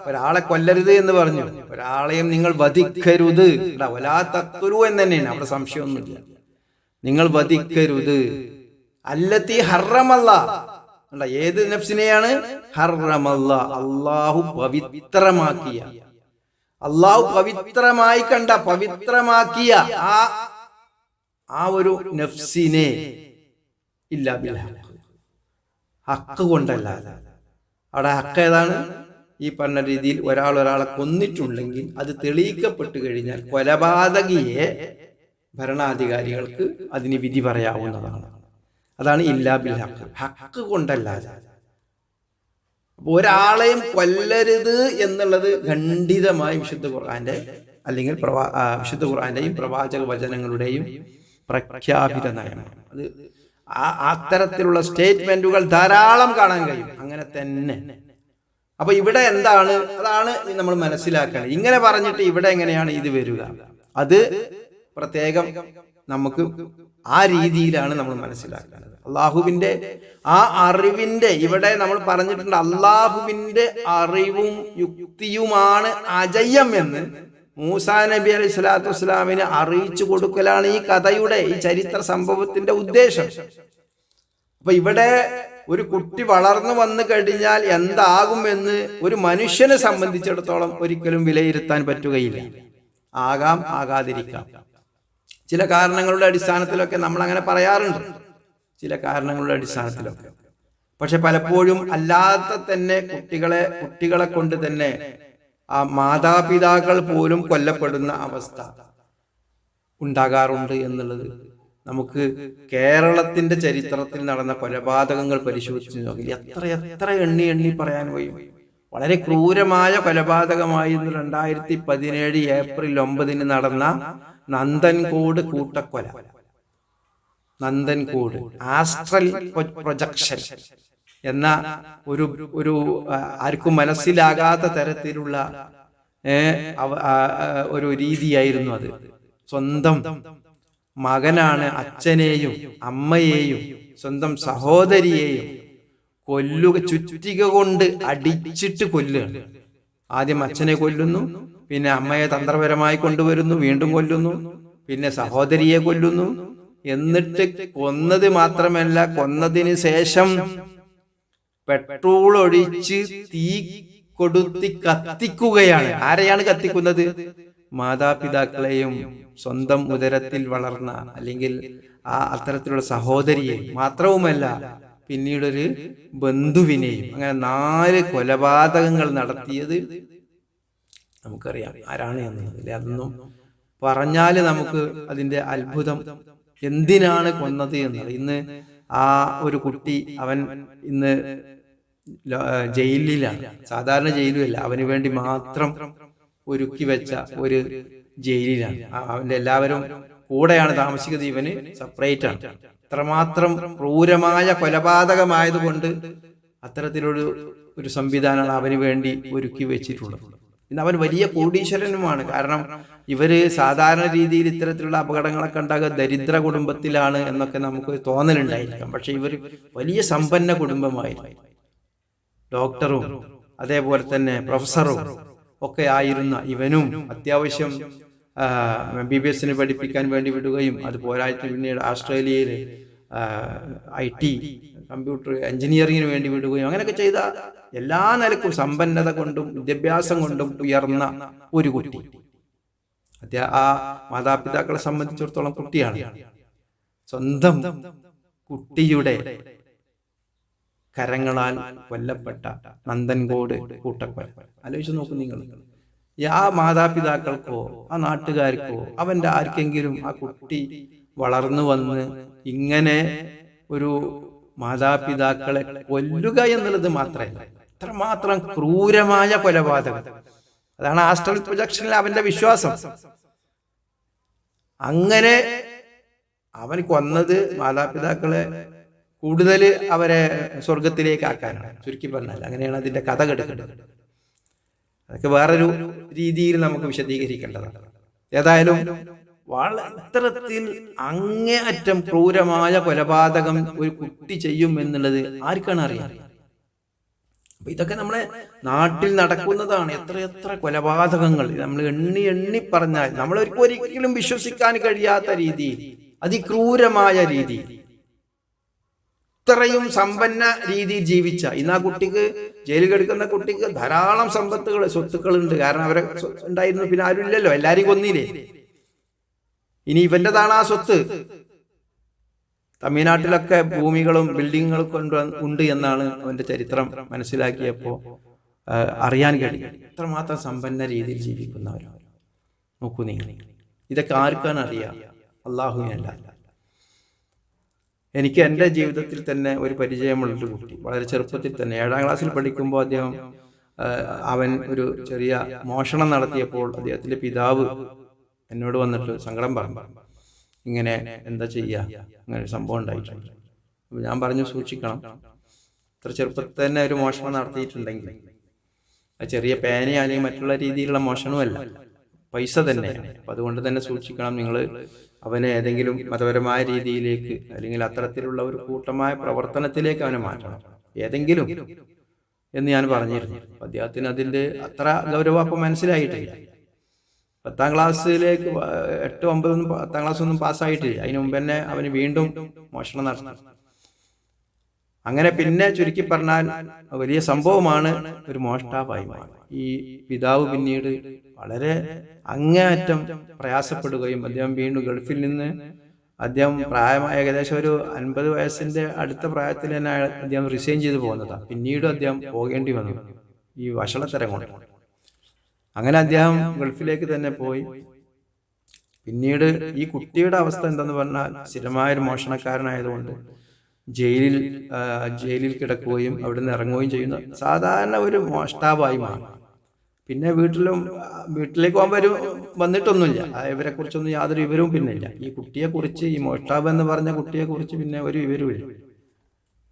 A: ഒരാളെ കൊല്ലരുത് എന്ന് പറഞ്ഞു. ഒരാളെയും നിങ്ങൾ വധിക്കരുത്. വലാ തഖ്തുലു എന്ന് തന്നെയാണ്, അവിടെ സംശയമൊന്നുമില്ല. നിങ്ങൾ വധിക്കരുത്. അല്ലത്തി ഹറമല്ലാ, ഏത് നഫ്സിനെയാണ്? ഹറമല്ലാ, അല്ലാഹു പവിത്രമാക്കിയ, അല്ലാഹു പവിത്രമായി കണ്ട, പവിത്രമാക്കിയ ആ ഒരു നഫ്സിനെ ഇല്ലാ ബിൽ ഹഖ്, ഹക്ക് കൊണ്ടല്ല. അവിടെ ഹക്ക് ഏതാണ്? ഈ പറഞ്ഞ രീതിയിൽ ഒരാളെ കൊന്നിട്ടുണ്ടെങ്കിൽ അത് തെളിയിക്കപ്പെട്ടു കഴിഞ്ഞാൽ കൊലപാതകിയെ ഭരണാധികാരികൾക്ക് അതിന് വിധി പറയാവുന്നതാണ്. അതാണ് ഇല്ലാ ബിൽ ഹക്ക്, ഹക്ക് കൊണ്ടല്ലാതെ. ഒരാളെയും കൊല്ലരുത് എന്നുള്ളത് ഖണ്ഡിതമായി വിശുദ്ധ ഖുർആന്റെ അല്ലെങ്കിൽ വിശുദ്ധ ഖുർആന്റെയും പ്രവാചക വചനങ്ങളുടെയും പ്രഖ്യാപിത നയമാണ്. അത് അത്തരത്തിലുള്ള സ്റ്റേറ്റ്മെന്റുകൾ ധാരാളം കാണാൻ കഴിയും. അങ്ങനെ തന്നെ. അപ്പൊ ഇവിടെ എന്താണ്, അതാണ് നമ്മൾ മനസ്സിലാക്കേണ്ടത്. ഇങ്ങനെ പറഞ്ഞിട്ട് ഇവിടെ എങ്ങനെയാണ് ഇത് വരിക? അത് പ്രത്യേകം നമുക്ക് ആ രീതിയിലാണ് നമ്മൾ മനസ്സിലാക്കേണ്ടത്. അള്ളാഹുവിന്റെ ആ അറിവിന്റെ, ഇവിടെ നമ്മൾ പറഞ്ഞിട്ടുണ്ട്, അള്ളാഹുവിന്റെ അറിവും യുക്തിയുമാണ് അജയം എന്ന് മൂസാ നബി അലൈഹി സ്വലാത്തു വസ്സലാമിനെ അറിയിച്ചു കൊടുക്കലാണ് ഈ കഥയുടെ, ഈ ചരിത്ര സംഭവത്തിന്റെ ഉദ്ദേശം. അപ്പൊ ഇവിടെ ഒരു കുട്ടി വളർന്നു വന്നു കഴിഞ്ഞാൽ എന്താകുമെന്ന് ഒരു മനുഷ്യനെ സംബന്ധിച്ചിടത്തോളം ഒരിക്കലും വിലയിരുത്താൻ പറ്റുകയില്ല. ആകാം, ആകാതിരിക്കാം. ചില കാരണങ്ങളുടെ അടിസ്ഥാനത്തിലൊക്കെ നമ്മൾ അങ്ങനെ പറയാറുണ്ട്, ചില കാരണങ്ങളുടെ അടിസ്ഥാനത്തിലൊക്കെ. പക്ഷെ പലപ്പോഴും അല്ലാത്ത തന്നെ കുട്ടികളെ കൊണ്ട് തന്നെ ആ മാതാപിതാക്കൾ പോലും കൊല്ലപ്പെടുന്ന അവസ്ഥ ഉണ്ടാകാറുണ്ട് എന്നുള്ളത് നമുക്ക് കേരളത്തിന്റെ ചരിത്രത്തിൽ നടന്ന കൊലപാതകങ്ങൾ പരിശോധിച്ച് നോക്കി എത്ര എണ്ണി പറയാൻ കഴിയും. വളരെ ക്രൂരമായ കൊലപാതകമായിരുന്നു 2017 ഏപ്രിൽ 9 നടന്ന നന്ദൻകോട് കൂട്ടക്കൊല. നന്ദൻകോട് ആസ്ട്രൽ പ്രൊജക്ഷൻ എന്ന ഒരു ആർക്കും മനസ്സിലാകാത്ത തരത്തിലുള്ള ഒരു രീതിയായിരുന്നു അത്. സ്വന്തം മകനാണ് അച്ഛനെയും അമ്മയെയും സ്വന്തം സഹോദരിയെയും കൊല്ലുക, ചുറ്റിക കൊണ്ട് അടിച്ചിട്ട് കൊല്ലുകയാണ്. ആദ്യം അച്ഛനെ കൊല്ലുന്നു, പിന്നെ അമ്മയെ തന്ത്രപരമായി കൊണ്ടുവരുന്നു, വീണ്ടും കൊല്ലുന്നു, പിന്നെ സഹോദരിയെ കൊല്ലുന്നു. എന്നിട്ട് കൊന്നത് മാത്രമല്ല, കൊന്നതിന് ശേഷം പെട്രോൾ ഒഴിച്ച് തീ കൊടുത്തി കത്തിക്കുകയാണ്. ആരെയാണ് കത്തിക്കുന്നത്? മാതാപിതാക്കളെയും സ്വന്തം ഉദരത്തിൽ വളർന്ന അല്ലെങ്കിൽ അത്തരത്തിലുള്ള സഹോദരിയെ മാത്രവുമല്ല, പിന്നീടൊരു ബന്ധുവിനെയും. അങ്ങനെ 4 കൊലപാതകങ്ങൾ നടത്തിയത് നമുക്കറിയാം ആരാണ് എന്നുള്ളത്. അതൊന്നും പറഞ്ഞാല് നമുക്ക് അതിന്റെ അത്ഭുതം, എന്തിനാണ് കൊന്നത് എന്നത്. ഇന്ന് ആ ഒരു കുട്ടി, അവൻ ഇന്ന് ജയിലിലാണ്. സാധാരണ ജയിലുമല്ല, അവന് വേണ്ടി മാത്രം ഒരുക്കി വെച്ച ഒരു ജയിലിലാണ്. അവന്റെ എല്ലാവരും കൂടെയാണ് താമസിക്കുന്നത്, ഇവന് സെപ്പറേറ്റ് ആണ്. അത്രമാത്രം ക്രൂരമായ കൊലപാതകമായതുകൊണ്ട് അത്തരത്തിലൊരു സംവിധാനമാണ് അവന് വേണ്ടി ഒരുക്കി വെച്ചിട്ടുള്ളത്. ഇന്ന് അവൻ വലിയ കോടീശ്വരനുമാണ്. കാരണം ഇവര് സാധാരണ രീതിയിൽ ഇത്തരത്തിലുള്ള അപകടങ്ങളൊക്കെ ഉണ്ടാകുക ദരിദ്ര കുടുംബത്തിലാണ് എന്നൊക്കെ നമുക്ക് തോന്നലുണ്ടായിരിക്കാം. പക്ഷെ ഇവർ വലിയ സമ്പന്ന കുടുംബമായിരുന്നു. ഡോക്ടറും അതേപോലെ തന്നെ പ്രൊഫസറും ഒക്കെ ആയിരുന്ന ഇവനും അത്യാവശ്യം MBBS പഠിപ്പിക്കാൻ വേണ്ടി വിടുകയും അതുപോരായിട്ട് പിന്നീട് ഓസ്ട്രേലിയയിൽ IT കമ്പ്യൂട്ടർ എഞ്ചിനീയറിങ്ങിന് വേണ്ടി വിടുകയും അങ്ങനെയൊക്കെ ചെയ്ത എല്ലാ നിലക്കും സമ്പന്നത കൊണ്ടും വിദ്യാഭ്യാസം കൊണ്ടും ഉയർന്ന ഒരു കുട്ടി. ആ മാതാപിതാക്കളെ സംബന്ധിച്ചിടത്തോളം കുട്ടിയാണ്. സ്വന്തം കുട്ടിയുടെ കരങ്ങളാൽ കൊല്ലപ്പെട്ട നന്ദൻകോട് കൂട്ടക്കൊല ആലോചിച്ച് നോക്കും നിങ്ങൾ. ആ മാതാപിതാക്കൾക്കോ ആ നാട്ടുകാർക്കോ അവൻ്റെ ആർക്കെങ്കിലും ആ കുട്ടി വളർന്നു വന്ന് ഇങ്ങനെ ഒരു മാതാപിതാക്കളെ കൊല്ലുക എന്നുള്ളത് മാത്രമല്ല, അത്രമാത്രം ക്രൂരമായ കൊലപാതകം. അതാണ് ആസ്ട്രൽ പ്രൊജക്ഷനിൽ അവന്റെ വിശ്വാസം. അങ്ങനെ അവൻ കൊന്നത് മാതാപിതാക്കളെ കൂടുതൽ അവരെ സ്വർഗത്തിലേക്ക് ആക്കാനാണ്, ചുരുക്കി പറഞ്ഞാൽ. അങ്ങനെയാണ് അതിന്റെ കഥ കിടക്കുന്നത്. അതൊക്കെ വേറൊരു രീതിയിൽ നമുക്ക് വിശദീകരിക്കേണ്ടതാണ്. ഏതായാലും ഇത്തരത്തിൽ അങ്ങേയറ്റം ക്രൂരമായ കൊലപാതകം ഒരു കുട്ടി ചെയ്യും എന്നുള്ളത് ആർക്കാണ് അറിയാം? അപ്പൊ ഇതൊക്കെ നമ്മളെ നാട്ടിൽ നടക്കുന്നതാണ്. എത്ര കൊലപാതകങ്ങൾ നമ്മൾ എണ്ണി എണ്ണി പറഞ്ഞാൽ നമ്മൾ ഒരിക്കലും വിശ്വസിക്കാൻ കഴിയാത്ത രീതിയിൽ, അതിക്രൂരമായ രീതിയിൽ, ഇത്രയും സമ്പന്ന രീതിയിൽ ജീവിച്ച ഇന്ന് ആ കുട്ടിക്ക്, ജയിലിൽ കിടക്കുന്ന കുട്ടിക്ക് ധാരാളം സ്വത്തുക്കൾ ഉണ്ട്. കാരണം അവരെ ഉണ്ടായിരുന്നു, പിന്നെ ആരും ഇല്ലല്ലോ, എല്ലാരെയും കൊന്നില്ലേ. ഇനി ഇവന്റേതാണ് ആ സ്വത്ത്. തമിഴ്നാട്ടിലൊക്കെ ഭൂമികളും ബിൽഡിങ്ങുകളും ഉണ്ട് എന്നാണ് അവന്റെ ചരിത്രം മനസ്സിലാക്കിയപ്പോൾ അറിയാൻ കഴിയും. എത്രമാത്രം സമ്പന്ന രീതിയിൽ ജീവിക്കുന്നവരാണ്. നോക്കൂ നിങ്ങൾ, ഇതൊക്കെ ആർക്കാണ് അറിയാം? അള്ളാഹുവിനല്ല. എനിക്ക് എൻ്റെ ജീവിതത്തിൽ തന്നെ ഒരു പരിചയമുള്ളൊരു കുട്ടി, വളരെ ചെറുപ്പത്തിൽ തന്നെ 7ാം ക്ലാസ്സിൽ പഠിക്കുമ്പോൾ അവൻ ഒരു ചെറിയ മോഷണം നടത്തിയപ്പോൾ അദ്ദേഹത്തിന്റെ പിതാവ് എന്നോട് വന്നിട്ട് സങ്കടം പറഞ്ഞു, ഇങ്ങനെ എന്താ ചെയ്യുക, അങ്ങനെ ഒരു സംഭവം ഉണ്ടായിട്ടുണ്ട്. അപ്പോൾ ഞാൻ പറഞ്ഞു, സൂക്ഷിക്കണം. ഇത്ര ചെറുപ്പത്തിൽ തന്നെ ഒരു മോഷണം നടത്തിയിട്ടുണ്ടെങ്കിൽ അത് ചെറിയ പേന അല്ലെങ്കിൽ മറ്റുള്ള രീതിയിലുള്ള മോഷണമല്ല, പൈസ തന്നെയാണ്. അപ്പം അതുകൊണ്ട് തന്നെ സൂക്ഷിക്കണം. നിങ്ങൾ അവനെ ഏതെങ്കിലും മതപരമായ രീതിയിലേക്ക് അല്ലെങ്കിൽ അത്തരത്തിലുള്ള ഒരു കൂട്ടമായ പ്രവർത്തനത്തിലേക്ക് അവനെ മാറ്റണം, ഏതെങ്കിലും എന്ന് ഞാൻ പറഞ്ഞിരുന്നു. അദ്ദേഹത്തിന് അതിൻ്റെ അത്ര ഗൗരവം അപ്പം മനസ്സിലായിട്ടില്ല. 10ാം ക്ലാസ്സിലേക്ക് 8, 9 10ാം ക്ലാസ് ഒന്നും പാസ്സായിട്ടില്ല. അതിന് മുമ്പ് തന്നെ അവന് വീണ്ടും മോഷണം നടത്തി. അങ്ങനെ പിന്നെ ചുരുക്കി പറഞ്ഞാൽ വലിയ സംഭവമാണ്, ഒരു മോഷ്ടാവായി മാറി. ഈ പിതാവ് പിന്നീട് വളരെ അങ്ങേയറ്റം പ്രയാസപ്പെടുകയും അദ്ദേഹം വീണ്ടും ഗൾഫിൽ നിന്ന്, അദ്ദേഹം പ്രായമായ ഏകദേശം ഒരു 50 വയസ്സിന്റെ അടുത്ത പ്രായത്തിൽ തന്നെ അദ്ദേഹം റിസൈൻ ചെയ്ത് പോകുന്നതാണ്. പിന്നീട് അദ്ദേഹം പോകേണ്ടി വന്നു ഈ വഷളത്തരം കൊണ്ട്. അങ്ങനെ അദ്ദേഹം ഗൾഫിലേക്ക് തന്നെ പോയി. പിന്നീട് ഈ കുട്ടിയുടെ അവസ്ഥ എന്തെന്ന് പറഞ്ഞാൽ സ്ഥിരമായൊരു മോഷണക്കാരനായതുകൊണ്ട് ജയിലിൽ കിടക്കുകയും അവിടെ നിന്ന് ഇറങ്ങുകയും ചെയ്യുന്ന സാധാരണ ഒരു മോഷ്ടാവായി മാറി. പിന്നെ വീട്ടിലേക്ക് വന്നിട്ടൊന്നുമില്ല. ഇവരെ കുറിച്ചൊന്നും യാതൊരു വിവരവും പിന്നെ ഇല്ല. ഈ കുട്ടിയെക്കുറിച്ച്, ഈ മോഷ്ടാവ് എന്ന് പറഞ്ഞ കുട്ടിയെക്കുറിച്ച് പിന്നെ ഒരു വിവരവും ഇല്ല.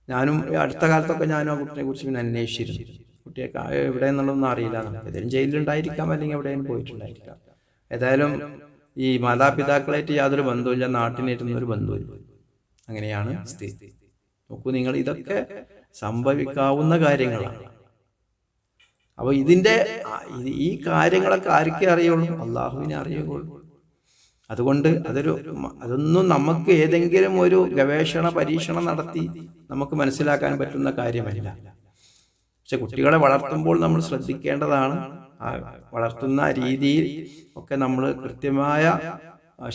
A: ഞാനും അടുത്ത കാലത്തൊക്കെ ആ കുട്ടിയെ കുറിച്ച് പിന്നെ അന്വേഷിച്ചിരുന്നു. കുട്ടിയൊക്കെ എവിടെ എന്നുള്ളതൊന്നും അറിയില്ല. ഏതെങ്കിലും ജയിലിലുണ്ടായിരിക്കാം, അല്ലെങ്കിൽ എവിടെയും പോയിട്ടുണ്ടായിരിക്കാം. ഏതായാലും ഈ മാതാപിതാക്കളായിട്ട് യാതൊരു ബന്ധവുമില്ല, നാട്ടിനിരുന്നൊരു ബന്ധവുമില്ല. അങ്ങനെയാണ് സ്ഥിതി. നോക്കൂ നിങ്ങൾ, ഇതൊക്കെ സംഭവിക്കാവുന്ന കാര്യങ്ങളാണ്. അപ്പൊ ഈ കാര്യങ്ങളൊക്കെ ആർക്കേ അറിയുള്ളൂ? അള്ളാഹുവിനെ അറിയുള്ളൂ. അതുകൊണ്ട് അതൊന്നും നമുക്ക് ഏതെങ്കിലും ഒരു പരീക്ഷണം നടത്തി നമുക്ക് മനസ്സിലാക്കാൻ പറ്റുന്ന കാര്യമല്ല. പക്ഷെ കുട്ടികളെ വളർത്തുമ്പോൾ നമ്മൾ ശ്രദ്ധിക്കേണ്ടതാണ്. വളർത്തുന്ന രീതിയിൽ ഒക്കെ നമ്മൾ കൃത്യമായ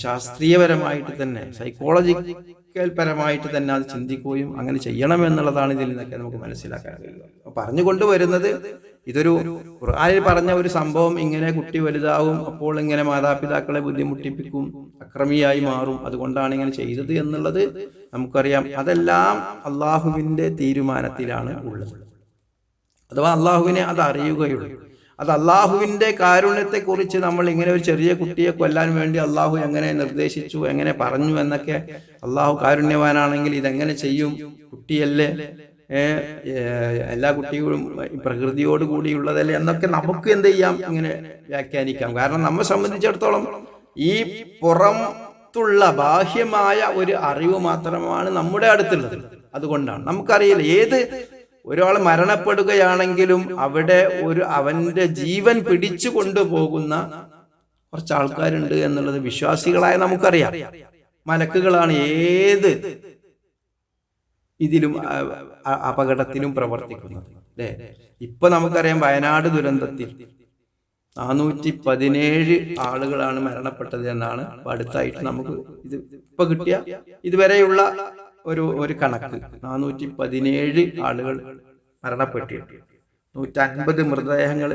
A: ശാസ്ത്രീയപരമായിട്ട് തന്നെ, സൈക്കോളജിക്കൽ പരമായിട്ട് തന്നെ അത് ചിന്തിക്കുകയും അങ്ങനെ ചെയ്യണം എന്നുള്ളതാണ് ഇതിൽ നിന്നൊക്കെ നമുക്ക് മനസ്സിലാക്കാൻ കഴിയുക. പറഞ്ഞുകൊണ്ടുവരുന്നത്, ഇതൊരു ഖുർആനിൽ പറഞ്ഞ ഒരു സംഭവം, ഇങ്ങനെ കുട്ടി വലുതാവും, അപ്പോൾ ഇങ്ങനെ മാതാപിതാക്കളെ ബുദ്ധിമുട്ടിപ്പിക്കും, അക്രമിയായി മാറും, അതുകൊണ്ടാണ് ഇങ്ങനെ ചെയ്തത് എന്നുള്ളത് നമുക്കറിയാം. അതെല്ലാം അള്ളാഹുവിന്റെ തീരുമാനത്തിലാണ് ഉള്ളത്. അഥവാ അള്ളാഹുവിനെ അത് അറിയുകയുള്ളൂ. അത് അള്ളാഹുവിന്റെ കാരുണ്യത്തെക്കുറിച്ച് നമ്മൾ ഇങ്ങനെ ഒരു ചെറിയ കുട്ടിയെ കൊല്ലാൻ വേണ്ടി അള്ളാഹു എങ്ങനെ നിർദ്ദേശിച്ചു, എങ്ങനെ പറഞ്ഞു എന്നൊക്കെ, അള്ളാഹു കാരുണ്യവാനാണെങ്കിൽ ഇതെങ്ങനെ ചെയ്യും, കുട്ടിയല്ലേ, എല്ലാ കുട്ടികളും പ്രകൃതിയോട് കൂടിയുള്ളതല്ലേ എന്നൊക്കെ നമുക്ക് എന്ത് ചെയ്യാം, ഇങ്ങനെ വ്യാഖ്യാനിക്കാം. കാരണം നമ്മെ സംബന്ധിച്ചിടത്തോളം ഈ പുറത്തുള്ള ബാഹ്യമായ ഒരു അറിവ് മാത്രമാണ് നമ്മുടെ അടുത്തുള്ളത്. അതുകൊണ്ടാണ് നമുക്കറിയില്ല, ഒരാൾ മരണപ്പെടുകയാണെങ്കിലും അവിടെ അവന്റെ ജീവൻ പിടിച്ചു കൊണ്ടുപോകുന്ന കുറച്ച് ആൾക്കാരുണ്ട് എന്നുള്ളത് വിശ്വാസികളായ നമുക്കറിയാം. മലക്കുകളാണ് ഏത് ഇതിലും അപകടത്തിലും പ്രവർത്തിക്കുന്നത്, അല്ലേ? ഇപ്പൊ നമുക്കറിയാം, വയനാട് ദുരന്തത്തിൽ 417 ആളുകളാണ് മരണപ്പെട്ടത് എന്നാണ് അടുത്തായിട്ട് നമുക്ക് ഇപ്പൊ കിട്ടിയ ഇതുവരെയുള്ള ഒരു കണക്ക് 417 ആളുകൾ മരണപ്പെട്ടിട്ടുണ്ട്. 150 മൃതദേഹങ്ങൾ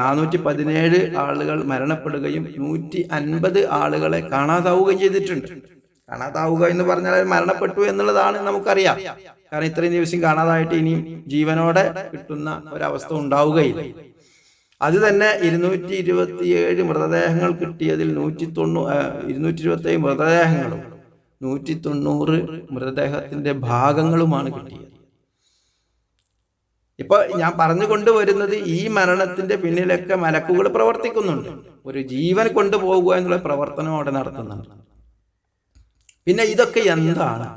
A: 417 ആളുകൾ മരണപ്പെടുകയും 150 ആളുകളെ കാണാതാവുകയും ചെയ്തിട്ടുണ്ട്. കാണാതാവുക എന്ന് പറഞ്ഞാൽ മരണപ്പെട്ടു എന്നുള്ളതാണ് നമുക്കറിയാം. കാരണം ഇത്രയും ദിവസം കാണാതായിട്ട് ഇനി ജീവനോടെ കിട്ടുന്ന ഒരവസ്ഥ ഉണ്ടാവുകയില്ല. അത് തന്നെ 227 മൃതദേഹങ്ങൾ കിട്ടിയതിൽ 227 മൃതദേഹങ്ങളും 190 മൃതദേഹത്തിന്റെ ഭാഗങ്ങളുമാണ് കിട്ടിയത്. ഇപ്പൊ ഞാൻ പറഞ്ഞുകൊണ്ടുവരുന്നത് ഈ മരണത്തിന്റെ പിന്നിലൊക്കെ മലക്കുകൾ പ്രവർത്തിക്കുന്നുണ്ട്. ഒരു ജീവൻ കൊണ്ടുപോകുക എന്നുള്ള പ്രവർത്തനം അവിടെ നടത്തുന്നുണ്ട്. പിന്നെ ഇതൊക്കെ എന്താണ്?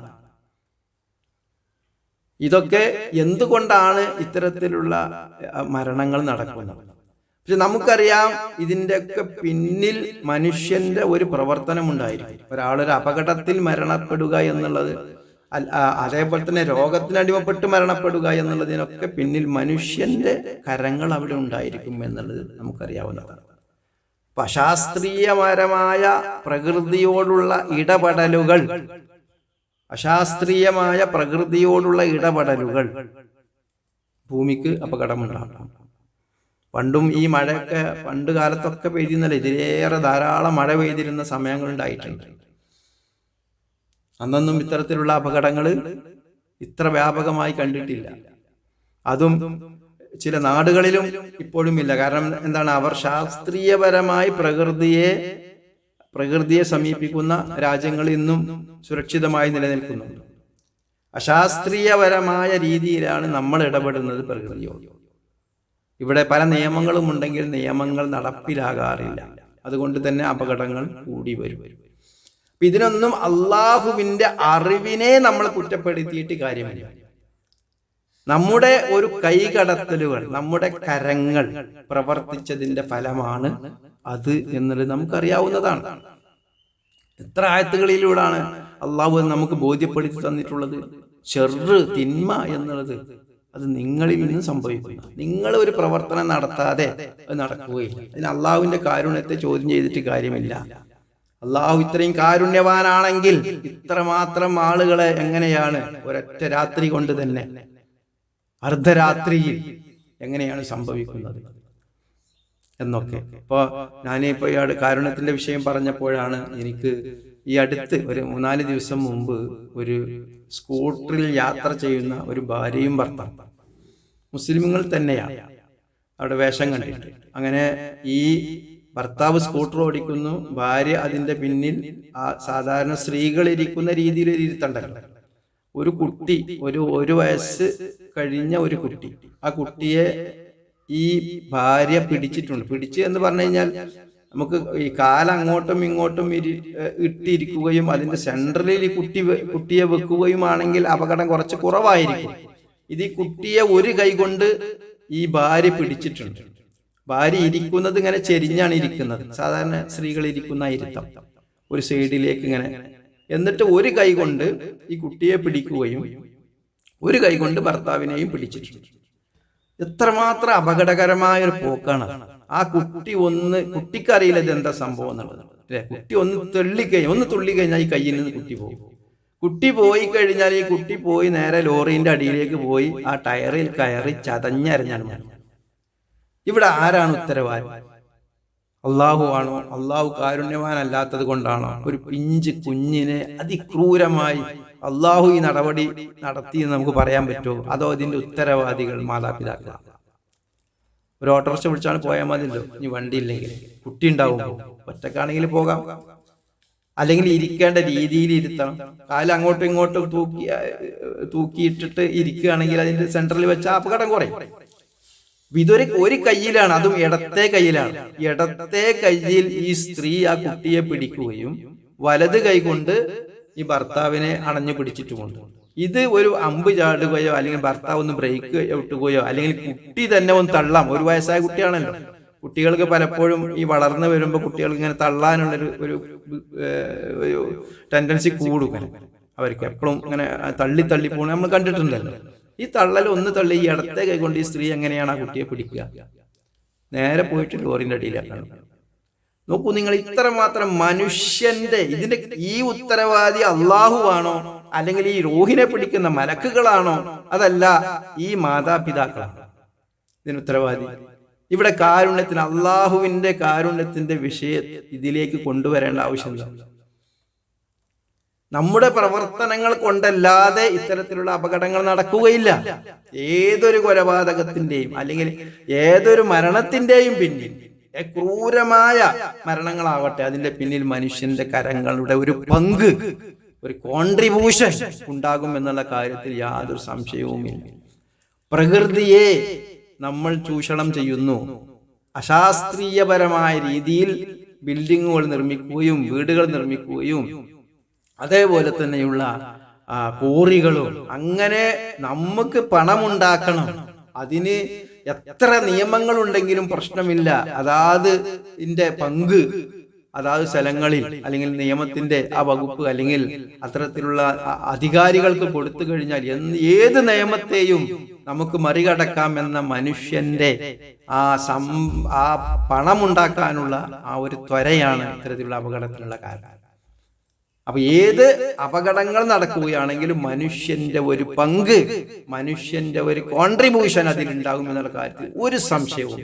A: ഇതൊക്കെ എന്തുകൊണ്ടാണ് ഇത്തരത്തിലുള്ള മരണങ്ങൾ നടക്കുന്നത്? പക്ഷെ നമുക്കറിയാം ഇതിൻ്റെ ഒക്കെ പിന്നിൽ മനുഷ്യന്റെ ഒരു പ്രവർത്തനം ഉണ്ടായിരിക്കും. ഒരാളൊരു അപകടത്തിൽ മരണപ്പെടുക എന്നുള്ളത്, അതേപോലെ തന്നെ രോഗത്തിന് അടിമപ്പെട്ട് മരണപ്പെടുക എന്നുള്ളതിനൊക്കെ പിന്നിൽ മനുഷ്യന്റെ കരങ്ങൾ അവിടെ ഉണ്ടായിരിക്കും എന്നുള്ളത് നമുക്കറിയാവുന്നതാണ്. അശാസ്ത്രീയപരമായ പ്രകൃതിയോടുള്ള ഇടപെടലുകൾ, അശാസ്ത്രീയമായ പ്രകൃതിയോടുള്ള ഇടപെടലുകൾ ഭൂമിക്ക് അപകടമുണ്ടാക്കാം. പണ്ടും ഈ മഴയൊക്കെ പണ്ട് കാലത്തൊക്കെ പെയ്തിരുന്നല്ലേ, ഇതിലേറെ ധാരാളം മഴ പെയ്തിരുന്ന സമയങ്ങളുണ്ടായിട്ടുണ്ട്. അന്നൊന്നും ഇത്തരത്തിലുള്ള അപകടങ്ങൾ ഇത്ര വ്യാപകമായി കണ്ടിട്ടില്ല. അതും ചില നാടുകളിലും ഇപ്പോഴും ഇല്ല. കാരണം എന്താണ്? അവർ ശാസ്ത്രീയപരമായി പ്രകൃതിയെ സമീപിക്കുന്ന രാജ്യങ്ങൾ ഇന്നും സുരക്ഷിതമായി നിലനിൽക്കുന്നുണ്ട്. അശാസ്ത്രീയപരമായ രീതിയിലാണ് നമ്മൾ ഇടപെടുന്നത് പ്രകൃതിയോട്. ഇവിടെ പല നിയമങ്ങളും ഉണ്ടെങ്കിൽ നിയമങ്ങൾ നടപ്പിലാകാറില്ല. അതുകൊണ്ട് തന്നെ അപകടങ്ങൾ കൂടി വരും. ഇതിനൊന്നും അള്ളാഹുവിന്റെ അറിവിനെ നമ്മൾ കുറ്റപ്പെടുത്തിയിട്ട് കാര്യമില്ല. നമ്മുടെ ഒരു കൈകടത്തലുകൾ, നമ്മുടെ കരങ്ങൾ പ്രവർത്തിച്ചതിന്റെ ഫലമാണ് അത് എന്നുള്ളത് നമുക്കറിയാവുന്നതാണ്. എത്ര ആയത്തുകളിലൂടെയാണ് അള്ളാഹു നമുക്ക് ബോധ്യപ്പെടുത്തി തന്നിട്ടുള്ളത്? ഷർറ്, തിന്മ എന്നുള്ളത് അത് നിങ്ങളിൽ നിന്ന് സംഭവിക്കുന്നു. നിങ്ങൾ ഒരു പ്രവർത്തനം നടത്താതെ അത് നടക്കുകയില്ല. അതിന് അള്ളാഹുവിന്റെ കാരുണ്യത്തെ ചോദ്യം ചെയ്തിട്ട് കാര്യമില്ല. അള്ളാഹു ഇത്രയും കാരുണ്യവാനാണെങ്കിൽ ഇത്രമാത്രം ആളുകളെ എങ്ങനെയാണ് ഒരൊറ്റ രാത്രി കൊണ്ട് തന്നെ, അർദ്ധരാത്രിയിൽ എങ്ങനെയാണ് സംഭവിക്കുന്നത് എന്നൊക്കെ. ഇപ്പോൾ ഞാനിപ്പോൾ ഈ കാരുണ്യത്തിന്റെ വിഷയം പറഞ്ഞപ്പോഴാണ് എനിക്ക് ഈ അടുത്ത് ഒരു 3-4 ദിവസം മുമ്പ് ഒരു സ്കൂട്ടറിൽ യാത്ര ചെയ്യുന്ന ഒരു ഭാര്യയും ഭർത്താവും, മുസ്ലിമുകൾ തന്നെയാണ്, അവിടെ വേഷം കണ്ടിട്ട്. അങ്ങനെ ഈ ഭർത്താവ് സ്കൂട്ടർ ഓടിക്കുന്നു, ഭാര്യ അതിന്റെ പിന്നിൽ സാധാരണ സ്ത്രീകൾ ഇരിക്കുന്ന രീതിയിൽ ഇരുത്തണ്ടല്ലോ. ഒരു കുട്ടി, ഒരു വയസ്സ് കഴിഞ്ഞ ഒരു കുട്ടി, ആ കുട്ടിയെ ഈ ഭാര്യ പിടിച്ചിട്ടുണ്ട്. പിടിച്ച് എന്ന് പറഞ്ഞു കഴിഞ്ഞാൽ നമുക്ക് ഈ കാലം അങ്ങോട്ടും ഇങ്ങോട്ടും ഇട്ടിരിക്കുകയും അതിന്റെ സെൻട്രലിൽ ഈ കുട്ടിയെ വെക്കുകയുമാണെങ്കിൽ അപകടം കുറച്ച് കുറവായിരിക്കും. ഇത് ഈ കുട്ടിയെ ഒരു കൈ കൊണ്ട് ഈ ഭാര്യ പിടിച്ചിട്ടുണ്ട്. ഭാര്യ ഇരിക്കുന്നത് ഇങ്ങനെ ചെരിഞ്ഞാണ് ഇരിക്കുന്നത്, സാധാരണ സ്ത്രീകൾ ഇരിക്കുന്ന ഇരുത്തം, ഒരു സൈഡിലേക്ക് ഇങ്ങനെ. എന്നിട്ട് ഒരു കൈ കൊണ്ട് ഈ കുട്ടിയെ പിടിക്കുകയും ഒരു കൈ കൊണ്ട് ഭർത്താവിനെയും പിടിച്ചിട്ടുണ്ട്. എത്രമാത്രം അപകടകരമായ ഒരു പോക്കാണ്. ആ കുട്ടിക്കറിയില്ല ഇത് എന്താ സംഭവം എന്നുള്ളത് അല്ലെ. കുട്ടി ഒന്ന് തുള്ളിക്കഴിഞ്ഞാൽ ഈ കയ്യിൽ നിന്ന് കുട്ടി പോകും. കുട്ടി പോയി കഴിഞ്ഞാൽ ഈ കുട്ടി പോയി നേരെ ലോറിന്റെ അടിയിലേക്ക് പോയി ആ ടയറിൽ കയറി ചതഞ്ഞരഞ്ഞാണ്. ഇവിടെ ആരാണ് ഉത്തരവാദി? അള്ളാഹു ആണോ? അള്ളാഹു കാരുണ്യവാനല്ലാത്തത് കൊണ്ടാണോ ഒരു പിഞ്ച് കുഞ്ഞിനെ അതിക്രൂരമായി അള്ളാഹു ഈ നടപടി നടത്തിയെന്ന് നമുക്ക് പറയാൻ പറ്റുമോ? അതോ അതിന്റെ ഉത്തരവാദികൾ മാതാപിതാക്കളാണ്? ഒരു ഓട്ടോറിക്ഷ വിളിച്ചാണ് പോയാൽ മതിയല്ലോ, ഇനി വണ്ടി ഇല്ലെങ്കിൽ. കുട്ടി ഉണ്ടാവുമ്പോൾ ഒറ്റക്കാണെങ്കിൽ പോകാം, അല്ലെങ്കിൽ ഇരിക്കേണ്ട രീതിയിൽ ഇരുത്തണം. കാലം അങ്ങോട്ടും ഇങ്ങോട്ടും തൂക്കിയിട്ടിട്ട് ഇരിക്കുകയാണെങ്കിൽ അതിന്റെ സെന്ററിൽ വെച്ച അപകടം കുറയും. ഇതൊരു കയ്യിലാണ്, അതും ഇടത്തെ കയ്യിലാണ്. ഇടത്തെ കയ്യിൽ ഈ സ്ത്രീ ആ കുട്ടിയെ പിടിക്കുകയും വലത് കൈ കൊണ്ട് ഈ ഭർത്താവിനെ അണഞ്ഞു പിടിച്ചിട്ടുമുണ്ട്. ഇത് ഒരു അമ്പ് ചാടുകയോ അല്ലെങ്കിൽ ഭർത്താവ് ഒന്ന് ബ്രേക്ക് ഔട്ടുകയോ അല്ലെങ്കിൽ കുട്ടി തന്നെ ഒന്ന് തള്ളാം. ഒരു വയസ്സായ കുട്ടിയാണല്ലോ. കുട്ടികൾക്ക് പലപ്പോഴും ഈ വളർന്നു വരുമ്പോൾ കുട്ടികൾക്ക് ഇങ്ങനെ തള്ളാനുള്ളൊരു ഒരു ടെൻഡൻസി കൂടുക. അവർക്ക് എപ്പോഴും ഇങ്ങനെ തള്ളി പോകണം നമ്മൾ കണ്ടിട്ടുണ്ടല്ലോ. ഈ തള്ളൽ ഒന്ന് തള്ളി ഈ ഇടത്തെ കൈ കൊണ്ട് ഈ സ്ത്രീ എങ്ങനെയാണ് ആ കുട്ടിയെ പിടിക്കുക? നേരെ പോയിട്ട് ലോറിന്റെ അടിയിലാക്കാണ്. നോക്കൂ നിങ്ങൾ, ഇത്രമാത്രം മനുഷ്യന്റെ ഇതിന്റെ ഈ ഉത്തരവാദി അള്ളാഹുവാണോ, അല്ലെങ്കിൽ ഈ റൂഹിനെ പിടിക്കുന്ന മലക്കുകളാണോ, അതല്ല ഈ മാതാപിതാക്കളാണ് ഇതിന് ഉത്തരവാദി? ഇവിടെ കാരുണ്യത്തിന്, അള്ളാഹുവിന്റെ കാരുണ്യത്തിന്റെ വിഷയം ഇതിലേക്ക് കൊണ്ടുവരേണ്ട ആവശ്യമില്ല. നമ്മുടെ പ്രവർത്തനങ്ങൾ കൊണ്ടല്ലാതെ ഇത്തരത്തിലുള്ള അപകടങ്ങൾ നടക്കുകയില്ല. ഏതൊരു കൊലപാതകത്തിന്റെയും അല്ലെങ്കിൽ ഏതൊരു മരണത്തിന്റെയും പിന്നിൽ, ക്രൂരമായ മരണങ്ങളാവട്ടെ, അതിന്റെ പിന്നിൽ മനുഷ്യന്റെ കരങ്ങളുടെ ഒരു പങ്ക്, ഒരു കോൺട്രിബ്യൂഷൻ ഉണ്ടാകും എന്നുള്ള കാര്യത്തിൽ യാതൊരു സംശയവുമില്ല. പ്രകൃതിയെ നമ്മൾ ചൂഷണം ചെയ്യുന്നു. അശാസ്ത്രീയപരമായ രീതിയിൽ ബിൽഡിങ്ങുകൾ നിർമ്മിക്കുകയും വീടുകൾ നിർമ്മിക്കുകയും അതേപോലെ തന്നെയുള്ള കോറികളും, അങ്ങനെ നമുക്ക് പണമുണ്ടാക്കണം, അതിന് എത്ര നിയമങ്ങളുണ്ടെങ്കിലും പ്രശ്നമില്ല. ഇതിന്റെ പങ്ക് അതാത് സ്ഥലങ്ങളിൽ അല്ലെങ്കിൽ നിയമത്തിന്റെ ആ വകുപ്പ് അല്ലെങ്കിൽ അത്തരത്തിലുള്ള അധികാരികൾക്ക് കൊടുത്തു കഴിഞ്ഞാൽ ഏത് നിയമത്തെയും നമുക്ക് മറികടക്കാം എന്ന മനുഷ്യന്റെ ആ പണമുണ്ടാക്കാനുള്ള ആ ഒരു ത്വരയാണ് ഇത്തരത്തിലുള്ള അപകടത്തിനുള്ള കാരണം. അപ്പൊ ഏത് അപകടങ്ങൾ നടക്കുകയാണെങ്കിലും മനുഷ്യന്റെ ഒരു പങ്ക്, മനുഷ്യന്റെ ഒരു കോൺട്രിബ്യൂഷൻ അതിലുണ്ടാകും എന്നുള്ള കാര്യത്തിൽ ഒരു സംശയവും.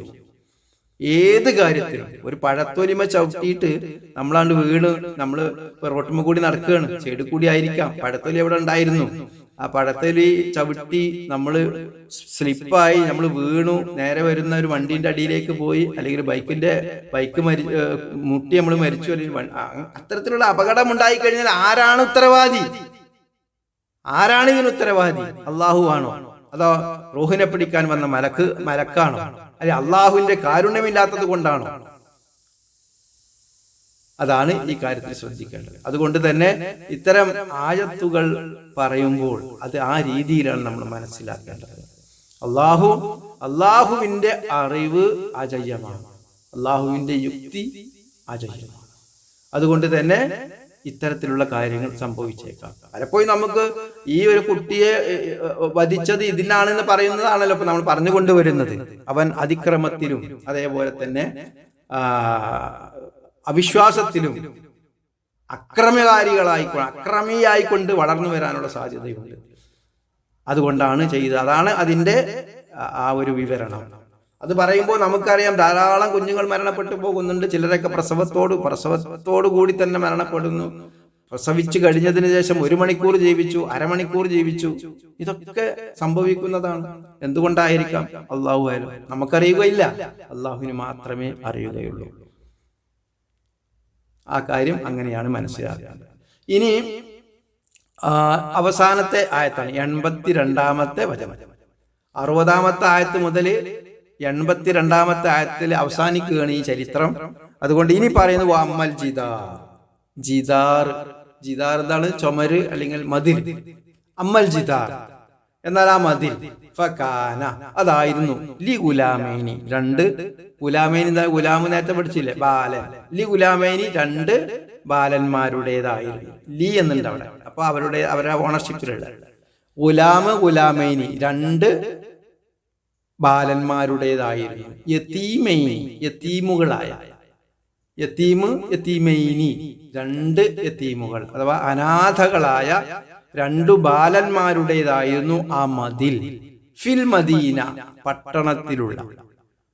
A: ഏത് കാര്യത്തിലും ഒരു പഴത്തൊലിമ ചവിട്ടിയിട്ട് നമ്മളാണ്ട് വീണ്, നമ്മള് റോട്ടുമ്മ കൂടി നടക്കുകയാണ്, സൈഡിൽ കൂടി ആയിരിക്കാം, പഴത്തൊലി എവിടെ ഉണ്ടായിരുന്നു, ആ പഴത്തൊലി ചവിട്ടി നമ്മള് സ്ലിപ്പായി നമ്മൾ വീണു, നേരെ വരുന്ന ഒരു വണ്ടീന്റെ അടിയിലേക്ക് പോയി, അല്ലെങ്കിൽ ബൈക്ക് മുട്ടി നമ്മൾ മരിച്ചു, അത്തരത്തിലുള്ള അപകടം ഉണ്ടായി കഴിഞ്ഞാൽ ആരാണ് ഉത്തരവാദി? ആരാണ് ഇതിന് ഉത്തരവാദി? അള്ളാഹു ആണോ, അതോ റൂഹിനെ പിടിക്കാൻ വന്ന മലക്കാണോ, അല്ലെ അള്ളാഹുവിന്റെ കാരുണ്യമില്ലാത്തത് കൊണ്ടാണോ? അതാണ് ഈ കാര്യത്തിൽ ശ്രദ്ധിക്കേണ്ടത്. അതുകൊണ്ട് തന്നെ ഇത്തരം ആയത്തുകൾ പറയുമ്പോൾ അത് ആ രീതിയിലാണ് നമ്മൾ മനസ്സിലാക്കേണ്ടത്. അള്ളാഹുവിന്റെ അറിവ് അജയ്യമാണ്, അള്ളാഹുവിന്റെ യുക്തി അജയ്യമാണ്. അതുകൊണ്ട് തന്നെ ഇത്തരത്തിലുള്ള കാര്യങ്ങൾ സംഭവിച്ചേക്കാം. പലപ്പോഴും നമുക്ക് ഈ ഒരു കുട്ടിയെ വധിച്ചത് ഇതിനാണെന്ന് പറയുന്നതാണല്ലോ ഇപ്പൊ നമ്മൾ പറഞ്ഞുകൊണ്ടുവരുന്നത്. അവൻ അതിക്രമത്തിലും അതേപോലെ തന്നെ അവിശ്വാസത്തിലും അക്രമിയായിക്കൊണ്ട് വളർന്നു വരാനുള്ള സാധ്യതയുണ്ട്. അതുകൊണ്ടാണ് ചെയ്തത്. അതാണ് അതിന്റെ ആ ഒരു വിവരണം. അത് പറയുമ്പോൾ നമുക്കറിയാം ധാരാളം കുഞ്ഞുങ്ങൾ മരണപ്പെട്ടു പോകുന്നുണ്ട്. ചിലരൊക്കെ പ്രസവത്തോടു കൂടി തന്നെ മരണപ്പെടുന്നു. പ്രസവിച്ചു കഴിഞ്ഞതിന് ശേഷം 1 മണിക്കൂർ ജീവിച്ചു, അരമണിക്കൂർ ജീവിച്ചു. ഇതൊക്കെ സംഭവിക്കുന്നതാണ്. എന്തുകൊണ്ടായിരിക്കാം? അള്ളാഹു ആയാലും നമുക്കറിയുകയില്ല, അള്ളാഹുവിന് മാത്രമേ അറിയുകയുള്ളൂ. ആ കാര്യം അങ്ങനെയാണ് മനസ്സിലാക്കുന്നത്. ഇനി അവസാനത്തെ ആയത്താണ് 82-ാമത്തെ വചനം. 60-ാമത്തെ ആയത്ത് മുതൽ 82-ാമത്തെ ആയത്തിൽ അവസാനിക്കുകയാണ് ഈ ചരിത്രം. അതുകൊണ്ട് ഇനി പറയുന്നത് അമ്മൽ ജിദാർ എന്താണ്? ചുമര് അല്ലെങ്കിൽ മതിൽ. അമ്മൽ ജിദാർ എന്നാൽ ആ മതിൽ ഫകാന അതായിരുന്നു ലി ഗുലാമൈനി, 2 ഗുലാമൈനി. ഗുലാമ് നേരത്തെ പഠിച്ചില്ലേ, ബാലൻ. ലി ഗുലാമൈനി 2 ബാലന്മാരുടേതായിരുന്നു. ലി എന്നുണ്ട് അവിടെ. അപ്പൊ അവരുടെ ഓണർഷിപ്പിലുള്ള ഗുലാമൈനി 2 ബാലന്മാരുടേതായിരുന്നു. യതീമുകളായ യതീമൈനി 2 യതീമുകൾ അഥവാ അനാഥകളായ 2 ബാലന്മാരുടേതായിരുന്നു ആ മതിൽ. ഫിൽ മദീന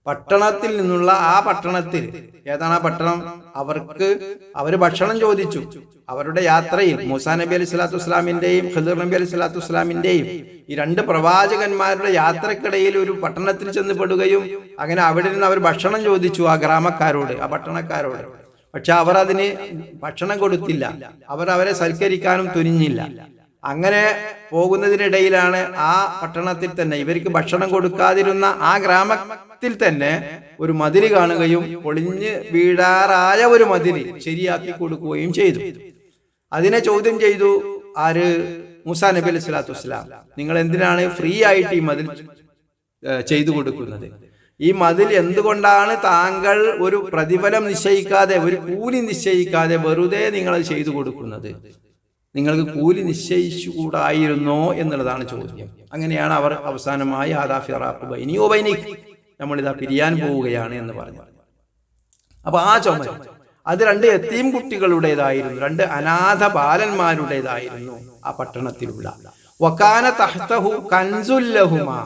A: പട്ടണത്തിൽ നിന്നുള്ള ആ പട്ടണത്തിൽ. ഏതാണ് ആ പട്ടണം? അവര് ഭക്ഷണം ചോദിച്ചു. അവരുടെ യാത്രയിൽ മൂസാ നബി അലൈഹി സ്വലാത്തു വസ്സലാമിന്റെയും ഖിദർ നബി അലൈഹി സ്വലാത്തു വസ്സലാമിന്റെയും ഈ 2 പ്രവാചകന്മാരുടെ യാത്രക്കിടയിൽ ഒരു പട്ടണത്തിൽ ചെന്ന് പെടുകയും അങ്ങനെ അവിടെ നിന്ന് അവർ ഭക്ഷണം ചോദിച്ചു ആ ഗ്രാമക്കാരോട്, ആ പട്ടണക്കാരോട്. പക്ഷെ അവർ അതിന് ഭക്ഷണം കൊടുത്തില്ല. അവരെ സൽക്കരിക്കാനും തുനിഞ്ഞില്ല. അങ്ങനെ പോകുന്നതിനിടയിലാണ് ആ പട്ടണത്തിൽ തന്നെ, ഇവർക്ക് ഭക്ഷണം കൊടുക്കാതിരുന്ന ആ ഗ്രാമത്തിൽ തന്നെ ഒരു മതിൽ കാണുകയും പൊളിഞ്ഞ് വീഴാറായ ഒരു മതിൽ ശരിയാക്കി കൊടുക്കുകയും ചെയ്തു. അതിനെ ചോദ്യം ചെയ്തു ആര്? മൂസാ നബി അലൈഹി സ്വലാത്തു വസ്സലാം. നിങ്ങൾ എന്തിനാണ് ഫ്രീ ആയിട്ട് ഈ മതിൽ ചെയ്തു കൊടുക്കുന്നത്? ഈ മതിൽ എന്തുകൊണ്ടാണ് താങ്കൾ ഒരു പ്രതിഫലം നിശ്ചയിക്കാതെ, ഒരു കൂലി നിശ്ചയിക്കാതെ വെറുതെ നിങ്ങൾ ചെയ്തു കൊടുക്കുന്നത്? നിങ്ങൾക്ക് കൂലി നിശ്ചയിച്ചുകൂടായിരുന്നോ എന്നുള്ളതാണ് ചോദ്യം. അങ്ങനെയാണ് അവർ അവസാനമായി നമ്മളിതാ പിരിയാൻ പോവുകയാണ് എന്ന് പറഞ്ഞു. അപ്പൊ ആ ചുമര് അത് 2 യതീം കുട്ടികളുടേതായിരുന്നു, 2 അനാഥ ബാലന്മാരുടേതായിരുന്നു ആ പട്ടണത്തിലുള്ള. വകാന തഹ്തഹു കൻസുൽ ലഹുമാ,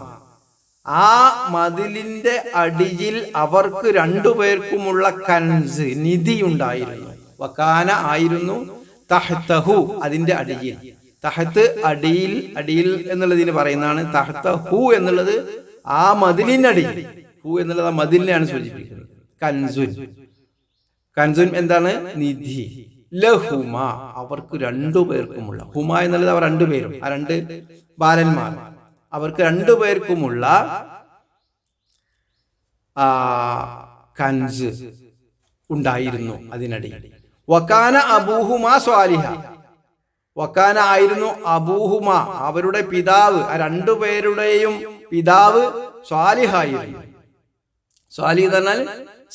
A: ആ മതിലിന്റെ അടിയിൽ അവർക്ക് 2 പേർക്കുമുള്ള കൻസ്, നിധി ഉണ്ടായിരുന്നു. വകാന ആയിരുന്നു, തഹ്തഹു അതിന്റെ അടിയിൽ. തഹത്ത് അടിയിൽ, അടിയിൽ എന്നുള്ളതിന് പറയുന്നതാണ്. തഹ്തഹു എന്നുള്ളത് ആ മതിലിനടിയിൽ, ഹു എന്നുള്ളത് ആ മതിലിനെയാണ് സൂചിപ്പിക്കുന്നത്. കൻസുൻ, കൻസുൻ എന്താണ്? നിധി. ലഹുമ അവർക്ക് 2 പേർക്കുമുള്ള, ഹുമ എന്നുള്ളത് അവർ 2 പേരും, ആ 2 ബാലന്മാർ, അവർക്ക് 2 പേർക്കുമുള്ള കൻസ് ഉണ്ടായിരുന്നു അതിനടിയിൽ. വകാന അബൂഹുമ സ്വാലിഹ, വകാന ആയിരുന്നു, അബൂഹുമ അവരുടെ പിതാവ്, ആ 2 പേരുടെയും പിതാവ് സ്വാലിഹായിരുന്നു. സ്വാലിഹ് എന്ന് പറഞ്ഞാൽ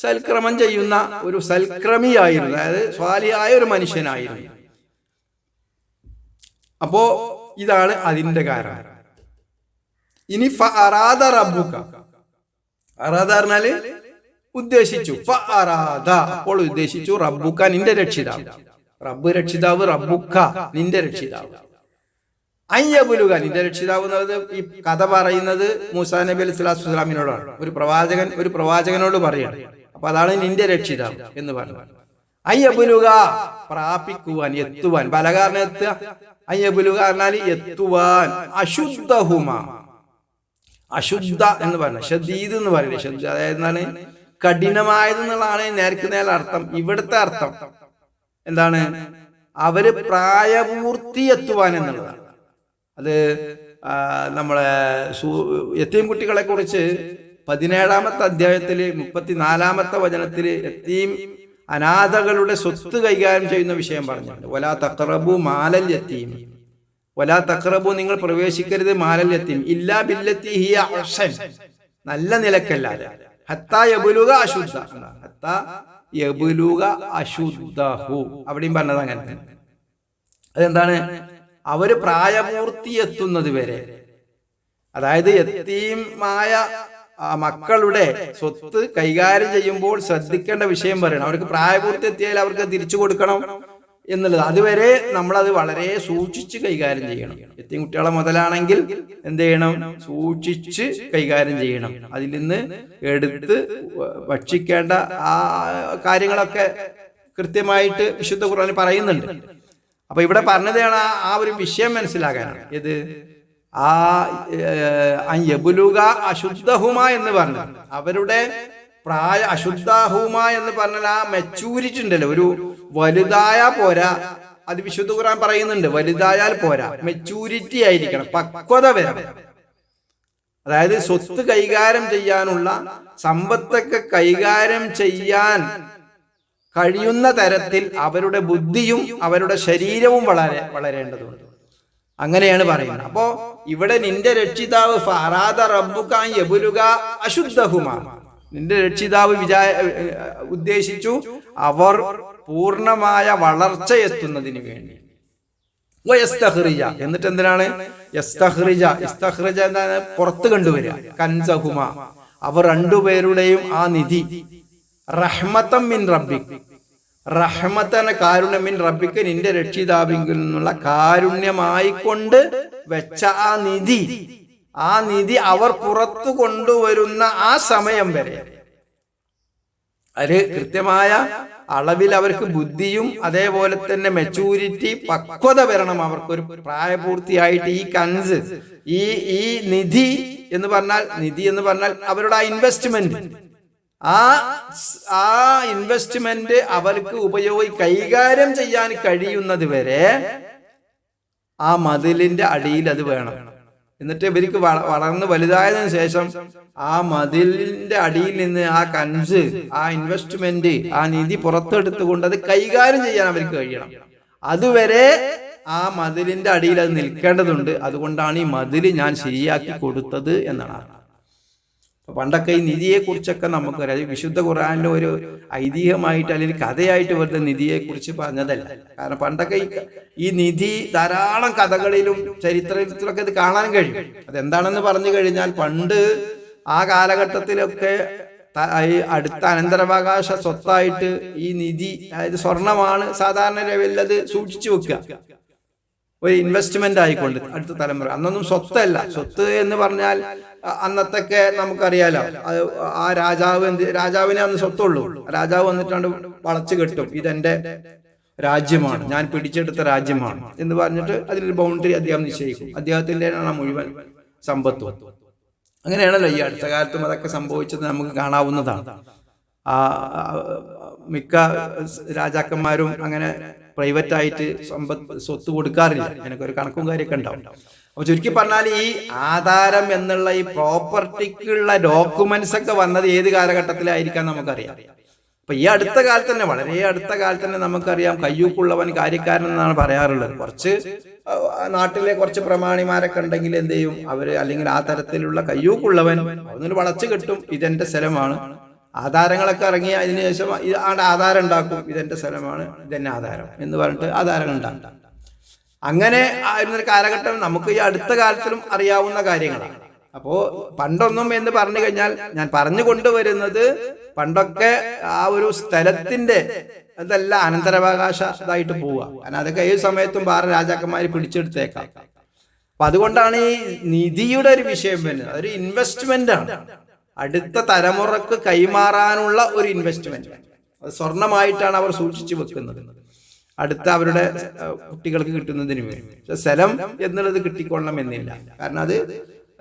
A: സൽക്രമം ചെയ്യുന്ന ഒരു സൽക്രമിയായിരുന്നു, അതായത് സ്വാലിഹായ ഒരു മനുഷ്യനായിരുന്നു. അപ്പോ ഇതാണ് അതിന്റെ കാരണം. ഇനി ഫഅറാദ റബ്ബുക, അറാദ പറഞ്ഞാല് ഉദ്ദേശിച്ചു, ഫഅറാദ അപ്പോൾ ഉദ്ദേശിച്ചു, റബ്ബുക നിന്റെ രക്ഷിതാവ്, റബ്ബ് രക്ഷിതാവ്, റബ്ബുക നിന്റെ രക്ഷിതാവ്, അയ്യബുലുക നിന്റെ രക്ഷിതാവ് എന്നുള്ളത് ഈ കഥ പറയുന്നത് മൂസാ നബി അലൈഹി സ്വലാത്തു വസ്സലാമിനോടാണ്. ഒരു പ്രവാചകനോട് പറയാണ്. അപ്പൊ അതാണ് നിന്റെ രക്ഷിതാവ് എന്ന് പറഞ്ഞത്. അയ്യബുലുക പ്രാപിക്കുവാൻ, എത്തുവാൻ, ബലകാരനെ എത്തുക. അയ്യബുലുക പറഞ്ഞാൽ എത്തുവാൻ. അശുദ്ധഹുമ, അശുദ്ധ എന്ന് പറഞ്ഞ ഷദീദ് എന്ന് പറയുന്നത്, ശുദ്ധ അതായത് എന്താണ്? കഠിനമായത് എന്നുള്ളതാണ് നേർക്ക് നേരെ അർത്ഥം. ഇവിടുത്തെ അർത്ഥം എന്താണ്? അവര് പ്രായപൂർത്തി എത്തുവാൻ എന്നുള്ളതാണ്. അത് നമ്മളെ യതീം കുട്ടികളെ കുറിച്ച് 17-ാമത്തെ അധ്യായത്തില് 34-ാമത്തെ വചനത്തില് യതീം അനാഥകളുടെ സ്വത്ത് കൈകാര്യം ചെയ്യുന്ന വിഷയം പറഞ്ഞിട്ടുണ്ട്. വലാ തഖറബു മാലൽ യതീം, വലാ തഖറബു നിങ്ങൾ പ്രവേശിക്കരുത്, മാലൽ യതീം ഇല്ലാ ബില്ലത്തി ഹിയ അഹ്സൻ, നല്ല നിലക്കല്ലാതെ, ഹത്താ യബ്ലുഗ അശുദ്ധ, ഹത്താ യബ്ലുഗ അശുദ്ധഹു അവിടെയും പറഞ്ഞത് അങ്ങനെ തന്നെ. അതെന്താണ്? അവര് പ്രായപൂർത്തി എത്തുന്നത് വരെ, അതായത് യതീമായ മക്കളുടെ സ്വത്ത് കൈകാര്യം ചെയ്യുമ്പോൾ ശ്രദ്ധിക്കേണ്ട വിഷയം പറയണം. അവർക്ക് പ്രായപൂർത്തി എത്തിയാൽ അവർക്ക് തിരിച്ചു കൊടുക്കണം എന്നുള്ളത്. അതുവരെ നമ്മളത് വളരെ സൂക്ഷിച്ച് കൈകാര്യം ചെയ്യണം. യതീം കുട്ടികളെ മുതലാണെങ്കിൽ എന്ത് ചെയ്യണം? സൂക്ഷിച്ച് കൈകാര്യം ചെയ്യണം. അതിൽ നിന്ന് എടുത്ത് ഭക്ഷിക്കേണ്ട ആ കാര്യങ്ങളൊക്കെ കൃത്യമായിട്ട് വിശുദ്ധ ഖുർആനിൽ പറയുന്നുണ്ട്. അപ്പൊ ഇവിടെ പറഞ്ഞതാണ് ആ ഒരു വിഷയം മനസ്സിലാക്കാനാണ്. ഇത് ആ യബ്ലുഗ അശുദ്ധഹുമ എന്ന് പറഞ്ഞത്, അവരുടെ പ്രായ അശുദ്ധഹുമ എന്ന് പറഞ്ഞാൽ ആ മെച്ചൂരിറ്റി ഉണ്ടല്ലോ, ഒരു വലുതായ പോരാ. അത് വിശുദ്ധ ഖുർആൻ പറയുന്നുണ്ട്, വലുതായാൽ പോരാ, മെച്ചൂരിറ്റി ആയിരിക്കണം, പക്വത വരണം. അതായത് സ്വത്ത് കൈകാര്യം ചെയ്യാനുള്ള, സമ്പത്തൊക്കെ കൈകാര്യം ചെയ്യാൻ കഴിയുന്ന തരത്തിൽ അവരുടെ ബുദ്ധിയും അവരുടെ ശരീരവും വളരേണ്ടതുണ്ട്. അങ്ങനെയാണ് പറയുന്നത്. അപ്പോ ഇവിടെ നിന്റെ രക്ഷിതാവ് ഫഅറാദ റബ്ബുക യബ്ലുഗ അശുദ്ധഹുമ, നിന്റെ രക്ഷിതാവ് ഉദ്ദേശിച്ചു അവർ പൂർണ്ണമായ വളർച്ച എത്തുന്നതിന് വേണ്ടി. വയസ്തഖ്റിജ എന്നിട്ട് എന്തിനാണ്? യസ്തഖ്റിജ, ഇസ്തഖ്റിജ എന്താണ്? പുറത്ത് കൊണ്ടുവരിക. കൻസഹുമ അവർ 2 പേരുടെയും ആ നിധി, റഹ്മത്തൻ മിൻ റബ്ബിക്, റഹ്മത്തന കാരുണ്യം, മിൻ റബ്ബിക്ക് നിന്റെ രക്ഷിതാവിങ്കിൽ നിന്നുള്ള കാരുണ്യമായിക്കൊണ്ട് വെച്ച ആ നിധി അവർ പുറത്തു കൊണ്ടുവരുന്ന ആ സമയം വരെ, അത് കൃത്യമായ അളവിൽ അവർക്ക് ബുദ്ധിയും അതേപോലെ തന്നെ മെച്ചൂരിറ്റി, പക്വത വരണം. അവർക്കൊരു പ്രായപൂർത്തിയായിട്ട് ഈ കൻസ്, ഈ നിധി എന്ന് പറഞ്ഞാൽ അവരുടെ ആ ഇൻവെസ്റ്റ്മെന്റ്, ആ ഇൻവെസ്റ്റ്മെന്റ് അവർക്ക് കൈകാര്യം ചെയ്യാൻ കഴിയുന്നത് വരെ ആ മതിലിന്റെ അടിയിൽ അത് വേണം. എന്നിട്ട് ഇവർക്ക് വളർന്ന് വലുതായതിനു ശേഷം ആ മതിലിന്റെ അടിയിൽ നിന്ന് ആ കൻസ്, ആ ഇൻവെസ്റ്റ്മെന്റ്, ആ നിധി പുറത്തെടുത്തുകൊണ്ട് അത് കൈകാര്യം ചെയ്യാൻ അവർക്ക് കഴിയണം. അതുവരെ ആ മതിലിന്റെ അടിയിൽ അത് നിൽക്കേണ്ടതുണ്ട്. അതുകൊണ്ടാണ് ഈ മതിൽ ഞാൻ ശരിയാക്കി കൊടുത്തത് എന്നാണ്. പണ്ടൊക്കെ ഈ നിധിയെ കുറിച്ചൊക്കെ നമുക്കറിയാം. വിശുദ്ധ ഖുർആനിലെ ഒരു ഐതിഹ്യമായിട്ട് അല്ലെങ്കിൽ കഥയായിട്ട് വെറുതെ നിധിയെ കുറിച്ച് പറഞ്ഞതല്ല. കാരണം പണ്ടൊക്കെ ഈ നിധി ധാരാളം കഥകളിലും ചരിത്രത്തിലൊക്കെ ഇത് കാണാൻ കഴിയും. അതെന്താണെന്ന് പറഞ്ഞു കഴിഞ്ഞാൽ, പണ്ട് ആ കാലഘട്ടത്തിലൊക്കെ ഈ അടുത്ത അനന്തരാവകാശ സ്വത്തായിട്ട് ഈ നിധി, അതായത് സ്വർണമാണ് സാധാരണ ലെവലിൽ അത് സൂക്ഷിച്ചു വെക്കുക, ഒരു ഇൻവെസ്റ്റ്മെന്റ് ആയിക്കൊണ്ട് അടുത്ത തലമുറ. അന്നൊന്നും സ്വത്തല്ല. സ്വത്ത് എന്ന് പറഞ്ഞാൽ അന്നത്തൊക്കെ നമുക്കറിയാലോ, അത് ആ രാജാവിനെ അന്ന് സ്വത്തുള്ളൂ. രാജാവ് വന്നിട്ടാണ്ട് വളച്ചു കെട്ടും, ഇതെന്റെ രാജ്യമാണ്, ഞാൻ പിടിച്ചെടുത്ത രാജ്യമാണ് എന്ന് പറഞ്ഞിട്ട് അതിലൊരു ബൗണ്ടറി അദ്ദേഹം നിശ്ചയിക്കും. അദ്ദേഹത്തിന്റെ മുഴുവൻ സമ്പത്തും. അങ്ങനെയാണല്ലോ ഈ അടുത്ത കാലത്തും അതൊക്കെ സംഭവിച്ചത് നമുക്ക് കാണാവുന്നതാണ്. മിക്ക രാജാക്കന്മാരും അങ്ങനെ പ്രൈവറ്റ് ആയിട്ട് സ്വത്ത് കൊടുക്കാറില്ല. എനിക്കൊരു കണക്കും കാര്യമൊക്കെ ഉണ്ടാവും. അപ്പൊ ചുരുക്കി പറഞ്ഞാൽ ഈ ആധാരം എന്നുള്ള ഈ പ്രോപ്പർട്ടിക്കുള്ള ഡോക്യുമെന്റ്സ് ഒക്കെ വന്നത് ഏത് കാലഘട്ടത്തിലായിരിക്കാം നമുക്കറിയാം. അപ്പൊ ഈ അടുത്ത കാലത്ത് തന്നെ, വളരെ അടുത്ത കാലത്ത് തന്നെ നമുക്കറിയാം, കയ്യൂക്കുള്ളവൻ കാര്യക്കാരൻ എന്നാണ് പറയാറുള്ളത്. കുറച്ച് നാട്ടിലെ കുറച്ച് പ്രമാണിമാരൊക്കെ ഉണ്ടെങ്കിൽ എന്ത് ചെയ്യും അവര്, അല്ലെങ്കിൽ ആ തരത്തിലുള്ള കയ്യൂക്കുള്ളവൻ ഒന്നിന് വളച്ചു കെട്ടും, ഇതെന്റെ സ്ഥലമാണ്. ആധാരങ്ങളൊക്കെ ഇറങ്ങി അതിന് ശേഷം ആധാരം ഉണ്ടാക്കും, ഇതെന്റെ സ്ഥലമാണ്, ഇതെന്നെ ആധാരം എന്ന് പറഞ്ഞിട്ട് ആധാരങ്ങൾ ഉണ്ടാക്കും. അങ്ങനെ ആയിരുന്നൊരു കാലഘട്ടം നമുക്ക് ഈ അടുത്ത കാലത്തിലും അറിയാവുന്ന കാര്യങ്ങളാണ്. അപ്പോ പണ്ടൊന്നും എന്ന് പറഞ്ഞു കഴിഞ്ഞാൽ, ഞാൻ പറഞ്ഞു കൊണ്ടുവരുന്നത് പണ്ടൊക്കെ ആ ഒരു സ്ഥലത്തിന്റെ അതല്ല അനന്തരാവകാശ ഇതായിട്ട് പോവുക. കാരണം അതൊക്കെ ഏത് സമയത്തും വേറെ രാജാക്കന്മാര് പിടിച്ചെടുത്തേക്കാം. അപ്പൊ അതുകൊണ്ടാണ് ഈ നിധിയുടെ ഒരു വിഷയം വരുന്നത്. അതൊരു ഇൻവെസ്റ്റ്മെന്റ് ആണ്, അടുത്ത തലമുറക്ക് കൈമാറാനുള്ള ഒരു ഇൻവെസ്റ്റ്മെന്റ്. അത് സ്വർണമായിട്ടാണ് അവർ സൂക്ഷിച്ചു വെക്കുന്നത്, അടുത്ത അവരുടെ കുട്ടികൾക്ക് കിട്ടുന്നതിന് വേണ്ടി. പക്ഷെ സ്ഥലം എന്നുള്ളത് കിട്ടിക്കൊള്ളണം എന്നില്ല. കാരണം അത്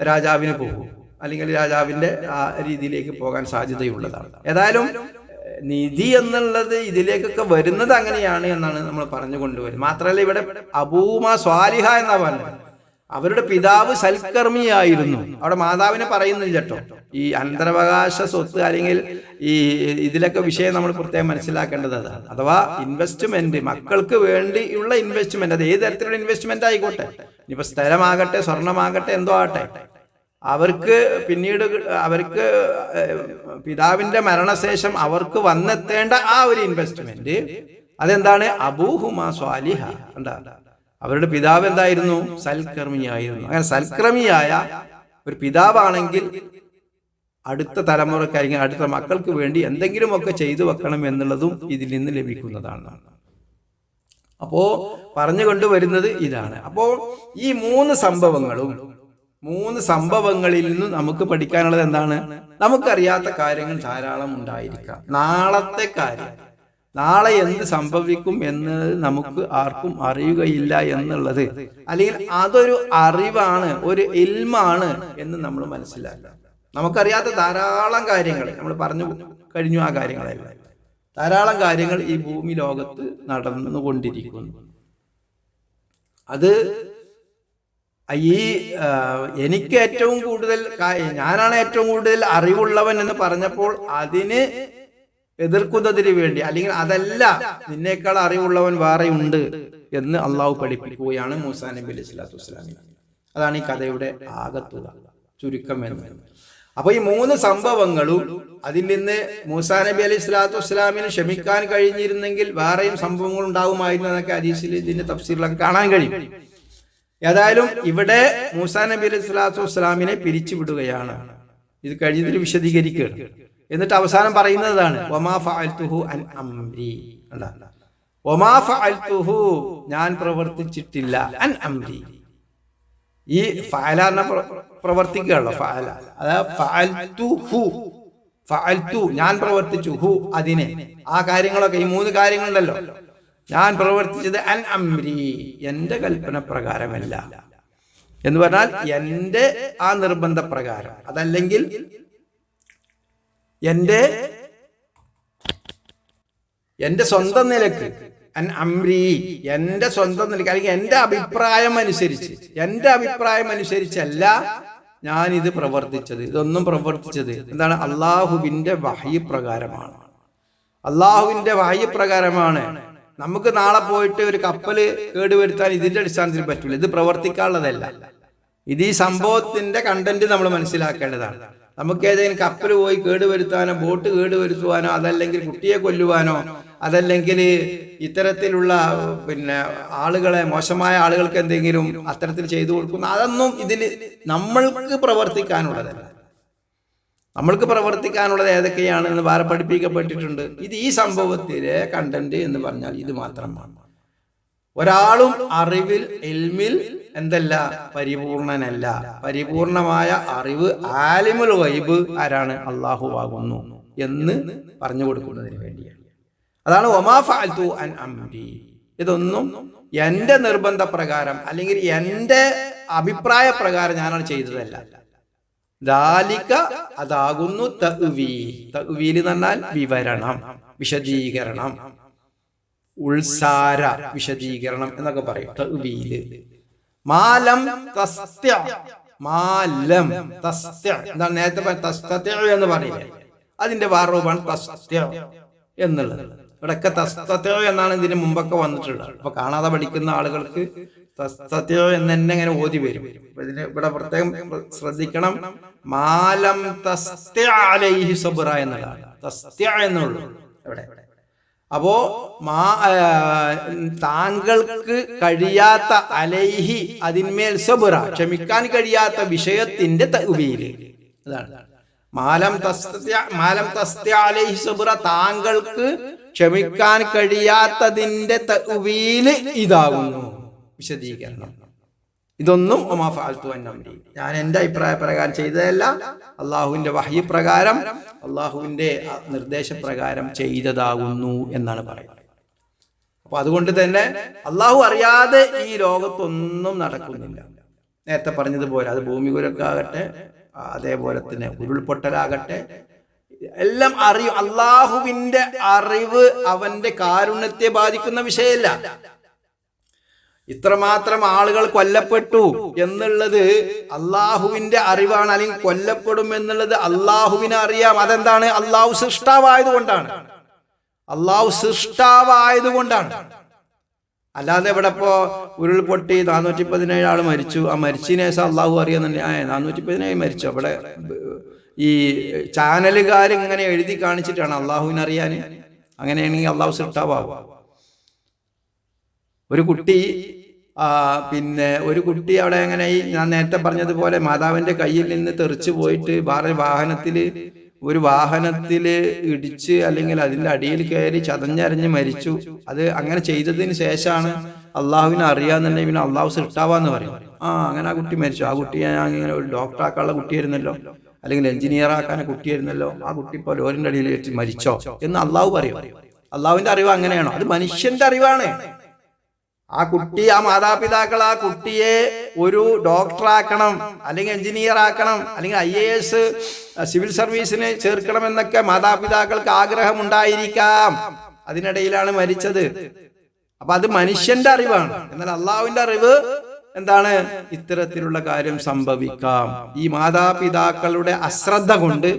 A: രാജാവിന് പോകും, അല്ലെങ്കിൽ രാജാവിന്റെ ആ രീതിയിലേക്ക് പോകാൻ സാധ്യതയുള്ളതാണ്. ഏതായാലും നിധി എന്നുള്ളത് ഇതിലേക്കൊക്കെ വരുന്നത് അങ്ങനെയാണ് എന്നാണ് നമ്മൾ പറഞ്ഞു കൊണ്ടുവരുന്നത്. മാത്രമല്ല ഇവിടെ അബൂമ സ്വാലിഹ എന്നാ പറഞ്ഞത്. അവരുടെ പിതാവ് സൽക്കർമ്മിയായിരുന്നു. അവിടെ മാതാവിനെ പറയുന്നില്ല കേട്ടോ. ഈ അനന്തരാവകാശ സ്വത്ത് അല്ലെങ്കിൽ ഈ ഇതിലൊക്കെ വിഷയം നമ്മൾ പ്രത്യേകം മനസ്സിലാക്കേണ്ടത് അതാണ്. അഥവാ ഇൻവെസ്റ്റ്മെന്റ്, മക്കൾക്ക് വേണ്ടിയുള്ള ഇൻവെസ്റ്റ്മെന്റ്, അത് ഏത് തരത്തിലുള്ള ഇൻവെസ്റ്റ്മെന്റ് ആയിക്കോട്ടെ, ഇനിയിപ്പോ സ്ഥലമാകട്ടെ സ്വർണമാകട്ടെ എന്തോ ആകട്ടെ, അവർക്ക് പിന്നീട് അവർക്ക് പിതാവിന്റെ മരണശേഷം അവർക്ക് വന്നെത്തേണ്ട ആ ഒരു ഇൻവെസ്റ്റ്മെന്റ് അതെന്താണ്? അബൂഹുമാ സ്വാലിഹ. എന്താ, അവരുടെ പിതാവ് എന്തായിരുന്നു? സൽക്കർമ്മിയായിരുന്നു. അങ്ങനെ സൽക്കർമ്മിയായ ഒരു പിതാവാണെങ്കിൽ അടുത്ത തലമുറക്കായിരിക്കും, അടുത്ത മക്കൾക്ക് വേണ്ടി എന്തെങ്കിലുമൊക്കെ ചെയ്തു വെക്കണം എന്നുള്ളതും ഇതിൽ നിന്ന് ലഭിക്കുന്നതാണ്. അപ്പോ പറഞ്ഞു കൊണ്ടുവരുന്നത് ഇതാണ്. അപ്പോൾ ഈ മൂന്ന് സംഭവങ്ങളിൽ നിന്നും നമുക്ക് പഠിക്കാനുള്ളത് എന്താണ്? നമുക്കറിയാത്ത കാര്യങ്ങൾ ധാരാളം ഉണ്ടായിരിക്കാം. നാളത്തെ കാര്യം, നാളെ എന്ത് സംഭവിക്കും എന്നത് നമുക്ക് ആർക്കും അറിയുകയില്ല എന്നുള്ളത്, അല്ലെങ്കിൽ അതൊരു അറിവാണ്, ഒരു ഇൽമാണ് എന്ന് നമ്മൾ മനസ്സിലാക്കുക. നമുക്കറിയാത്ത ധാരാളം കാര്യങ്ങൾ നമ്മൾ പറഞ്ഞു കഴിഞ്ഞു. ആ കാര്യങ്ങളെല്ലാം ധാരാളം കാര്യങ്ങൾ ഈ ഭൂമി ലോകത്ത് നടന്നുകൊണ്ടിരിക്കുന്നു. അത് എനിക്ക് ഏറ്റവും കൂടുതൽ, ഞാനാണ് ഏറ്റവും കൂടുതൽ അറിവുള്ളവൻ എന്ന് പറഞ്ഞപ്പോൾ അതിന് എതിർക്കുന്നതിന് വേണ്ടി, അല്ലെങ്കിൽ അതല്ല, നിന്നേക്കാൾ അറിവുള്ളവൻ വേറെ ഉണ്ട് എന്ന് അള്ളാഹു പഠിപ്പിക്കുകയാണ് മൂസാ നബി അലൈഹി സ്വലാത്തു വസ്സലാമിനെ. അതാണ് ഈ കഥയുടെ ആകത്തുക, ചുരുക്കം എന്ന്. അപ്പൊ ഈ മൂന്ന് സംഭവങ്ങളും അതിൽ നിന്ന് മൂസാ നബി അലൈഹി സ്വലാത്തു വസ്സലാമിന് ക്ഷമിക്കാൻ കഴിഞ്ഞിരുന്നെങ്കിൽ വേറെയും സംഭവങ്ങൾ ഉണ്ടാകുമായിരുന്നു എന്നൊക്കെ ഹദീസിൽ ഇതിന്റെ തഫ്സീറിലൊക്കെ കാണാൻ കഴിയും. ഏതായാലും ഇവിടെ മൂസാ നബി അലൈഹി സ്വലാത്തു വസ്സലാമിനെ പിരിച്ചുവിടുകയാണ്. ഇത് കഴിഞ്ഞതിൽ വിശദീകരിക്കുകയാണ്. എന്നിട്ട് അവസാനം പറയുന്നതാണ് വമാ ഫഅൽതുഹു അൻ അംരി. വമാ ഫഅൽതുഹു, ഞാൻ പ്രവർത്തിച്ചിട്ടില്ല, അൻ അംരി. ഈ ഫഅല എന്ന പ്രവർത്തിക്കുകയുള്ളൂ. ഫഅല അതായത് ഫഅൽതു, ഞാൻ പ്രവർത്തിച്ചു, ഹു അതിനെ, ആ കാര്യങ്ങളൊക്കെ, ഈ മൂന്ന് കാര്യങ്ങളുണ്ടല്ലോ, ഞാൻ പ്രവർത്തിച്ചത് അൻ അംരി, എന്റെ കൽപ്പന പ്രകാരമല്ല എന്ന് പറഞ്ഞാൽ എന്റെ ആ നിർബന്ധ പ്രകാരം, അതല്ലെങ്കിൽ എന്റെ സ്വന്തം നിലക്ക്, അൻ അംരി, എന്റെ സ്വന്തം നിലക്ക്, അല്ലെങ്കിൽ എന്റെ അഭിപ്രായം അനുസരിച്ചല്ല ഞാൻ ഇത് പ്രവർത്തിച്ചത്. ഇതൊന്നും പ്രവർത്തിച്ചത് എന്താണ്? അള്ളാഹുവിന്റെ വഹയി പ്രകാരമാണ്. അള്ളാഹുവിന്റെ വഹയി പ്രകാരമാണ്. നമുക്ക് നാളെ പോയിട്ട് ഒരു കപ്പല് കേടുവരുത്താൻ ഇതിന്റെ അടിസ്ഥാനത്തിൽ പറ്റൂല. ഇത് പ്രവർത്തിക്കാനുള്ളതല്ല. ഇത് ഈ സംഭവത്തിന്റെ കണ്ടന്റ് നമ്മൾ മനസ്സിലാക്കേണ്ടതാണ്. നമുക്ക് ഏതെങ്കിലും കപ്പൽ പോയി കേടുവരുത്താനോ, ബോട്ട് കേടുവരുത്തുവാനോ, അതല്ലെങ്കിൽ കുട്ടിയെ കൊല്ലുവാനോ, അതല്ലെങ്കിൽ ഇത്തരത്തിലുള്ള ആളുകളെ, മോശമായ ആളുകൾക്ക് എന്തെങ്കിലും അത്തരത്തിൽ ചെയ്തു കൊടുക്കുന്ന, അതൊന്നും ഇതിൽ നമ്മൾക്ക് പ്രവർത്തിക്കാനുള്ളതല്ല. നമ്മൾക്ക് പ്രവർത്തിക്കാനുള്ളത് ഏതൊക്കെയാണെന്ന് വേറെ പഠിപ്പിക്കപ്പെട്ടിട്ടുണ്ട്. ഇത് ഈ സംഭവത്തിലെ കണ്ടന്റ് എന്ന് പറഞ്ഞാൽ ഇത് മാത്രമാണ്. ഒരാളും അറിവിൽ ഇൽമിൽ എന്തല്ല, പരിപൂർണനല്ല. പരിപൂർണമായ അറിവ് ആലിമുൽ ഗൈബ് ആരാണ്? അല്ലാഹു ആകുന്നു എന്ന് പറഞ്ഞു കൊടുക്കുന്നതിന് വേണ്ടിയാണ്. അതാണ് വമാ ഫഅൽതു അൻ അംരി. ഇതൊന്നും എന്റെ നിർബന്ധപ്രകാരം അല്ലെങ്കിൽ എന്റെ അഭിപ്രായ പ്രകാരം ഞാനാണ് ചെയ്തതല്ല. ദാലിക അതാകുന്നു തഅ്വീൽ. തഅ്വീൽ എന്ന് പറഞ്ഞാൽ വിവരണം, വിശദീകരണം, ഉൾസാര വിശദീകരണം എന്നൊക്കെ പറയും തഅ്വീൽ. മാലം തസ്ത്യ, മാലം തസ്ത്യ എന്താണ്? നേരത്തെ തസ്തത്യ എന്ന് പറയില്ലേ, അതിന്റെ വാറൂപാണ് തസ്ത്യ എന്നുള്ളത്. ഇവിടെയൊക്കെ തസ്തത്യ എന്നാണ് ഇതിന് മുമ്പൊക്കെ വന്നിട്ടുള്ളത്. അപ്പൊ കാണാതെ പഠിക്കുന്ന ആളുകൾക്ക് തസ്തത്യ എന്ന് തന്നെ ഇങ്ങനെ ഓതി വരും. ഇതിന് ഇവിടെ പ്രത്യേകം ശ്രദ്ധിക്കണം. മാലം തസ്ത്യ അലൈഹി സബ്റ എന്നുള്ളതാണ് തസ്ത്യ എന്നുള്ളൂ ഇവിടെ. അപ്പോ താങ്കൾക്ക് കഴിയാത്ത അലൈഹി അതിന്മേൽ സബ്റ ക്ഷമിക്കാൻ കഴിയാത്ത വിഷയത്തിന്റെ തഅ്വീൽ അതാണ്. മാലം തസ്ത്യ അലൈഹി സബ്റ താങ്കൾക്ക് ക്ഷമിക്കാൻ കഴിയാത്തതിന്റെ തഅ്വീൽ ഇതാകുന്നു, വിശദീകരണം. ഇതൊന്നും വമാ ഫഅൽതു അൻ അംരി, ഞാൻ എൻ്റെ അഭിപ്രായ പ്രകാരം ചെയ്തതല്ല, അള്ളാഹുവിന്റെ വഹ്യി പ്രകാരം അള്ളാഹുവിന്റെ നിർദ്ദേശപ്രകാരം ചെയ്തതാകുന്നു എന്നാണ് പറയുന്നത്. അപ്പൊ അതുകൊണ്ട് തന്നെ അള്ളാഹു അറിയാതെ ഈ ലോകത്തൊന്നും നടക്കുന്നില്ല. നേരത്തെ പറഞ്ഞതുപോലെ അത് ഭൂമികുലക്കാകട്ടെ, അതേപോലെ തന്നെ ഉരുൾപൊട്ടലാകട്ടെ, എല്ലാം അറിയും. അള്ളാഹുവിന്റെ അറിവ് അവന്റെ കാരുണ്യത്തെ ബാധിക്കുന്ന വിഷയമല്ല. ഇത്രമാത്രം ആളുകൾ കൊല്ലപ്പെട്ടു എന്നുള്ളത് അള്ളാഹുവിന്റെ അറിവാണ്, അല്ലെങ്കിൽ കൊല്ലപ്പെടും എന്നുള്ളത് അള്ളാഹുവിനെ അറിയാം. അതെന്താണ്? അള്ളാഹു സൃഷ്ടാവായതുകൊണ്ടാണ്. അള്ളാഹു സൃഷ്ടാവായതുകൊണ്ടാണ്. അല്ലാതെ ഇവിടെ ഇപ്പോ ഉരുൾപൊട്ടി 417 ആള് മരിച്ചു, ആ മരിച്ചതിന് ശേഷം അള്ളാഹു അറിയാന്നുണ്ട് 417 മരിച്ചു. അവിടെ ഈ ചാനലുകാർ ഇങ്ങനെ എഴുതി കാണിച്ചിട്ടാണ് അള്ളാഹുവിനെ അറിയാൻ. അങ്ങനെയാണെങ്കിൽ അള്ളാഹു സൃഷ്ടാവാകും. ഒരു കുട്ടി അവിടെ എങ്ങനെ, ഞാൻ നേരത്തെ പറഞ്ഞതുപോലെ മാതാവിന്റെ കയ്യിൽ നിന്ന് തെറിച്ചു പോയിട്ട് ഒരു വാഹനത്തിൽ ഇടിച്ച് അല്ലെങ്കിൽ അതിന്റെ അടിയിൽ കയറി ചതഞ്ഞരഞ്ഞ് മരിച്ചു. അത് അങ്ങനെ ചെയ്തതിന് ശേഷമാണ് അള്ളാഹുവിനെ അറിയാന്നുണ്ടെങ്കിൽ പിന്നെ അള്ളാഹു സൃഷ്ടാവാന്ന് പറയും. അങ്ങനെ ആ കുട്ടി മരിച്ചു. ആ കുട്ടിയെ ഞാൻ ഇങ്ങനെ ഒരു ഡോക്ടറാക്കാനുള്ള കുട്ടിയായിരുന്നല്ലോ, അല്ലെങ്കിൽ എഞ്ചിനീയർ ആക്കാനുള്ള കുട്ടിയായിരുന്നല്ലോ, ആ കുട്ടി ഇപ്പോൾ ലോറിന്റെ അടിയിൽ വെച്ച് മരിച്ചോ എന്ന് അള്ളാഹു പറയും. അള്ളാഹുവിന്റെ അറിവ് അങ്ങനെയാണോ? അത് മനുഷ്യന്റെ അറിവാണ്. ആ കുട്ടി, ആ മാതാപിതാക്കൾ ആ കുട്ടിയെ ഒരു ഡോക്ടറാക്കണം, അല്ലെങ്കിൽ എഞ്ചിനീയർ ആക്കണം, അല്ലെങ്കിൽ IAS സിവിൽ സർവീസിന് ചേർക്കണം എന്നൊക്കെ മാതാപിതാക്കൾക്ക് ആഗ്രഹം ഉണ്ടായിരിക്കാം. അതിനിടയിലാണ് മരിച്ചത്. അപ്പൊ അത് മനുഷ്യന്റെ അറിവാണ്. എന്നാൽ അള്ളാഹുവിന്റെ അറിവ് എന്താണ്? ഇത്തരത്തിലുള്ള കാര്യം സംഭവിക്കാം. ഈ മാതാപിതാക്കളുടെ അശ്രദ്ധ കൊണ്ട്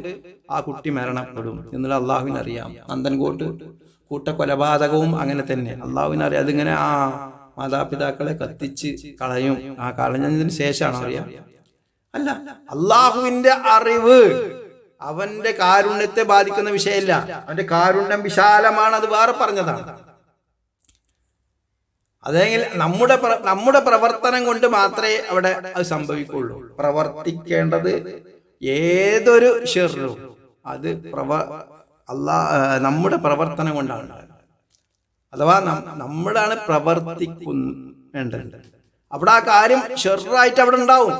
A: ആ കുട്ടി മരണപ്പെടും എന്നുള്ള അള്ളാഹുവിനറിയാം. നന്ദൻകോട്ട് കൂട്ടക്കൊലപാതകവും അങ്ങനെ തന്നെ അള്ളാഹുവിനറിയാം. അതിങ്ങനെ മാതാപിതാക്കളെ കത്തിച്ച് കളയും. കളഞ്ഞതിന് ശേഷമാണോ അറിയാം? അല്ല, അള്ളാഹുവിന്റെ അറിവ് അവന്റെ കാരുണ്യത്തെ ബാധിക്കുന്ന വിഷയമല്ല. അവന്റെ കാരുണ്യം വിശാലമാണ്, അത് വേറെ പറഞ്ഞതാണ്. അതെങ്കിൽ നമ്മുടെ പ്രവർത്തനം കൊണ്ട് മാത്രമേ അവിടെ അത് സംഭവിക്കുള്ളൂ. പ്രവർത്തിക്കേണ്ടത് ഏതൊരു ഷെറും അത് നമ്മുടെ പ്രവർത്തനം കൊണ്ടാണ്. അഥവാ നമ്മളാണ് പ്രവർത്തിക്കേണ്ടത്. അവിടെ ആ കാര്യം ഷെറായിട്ട് അവിടെ ഉണ്ടാവും.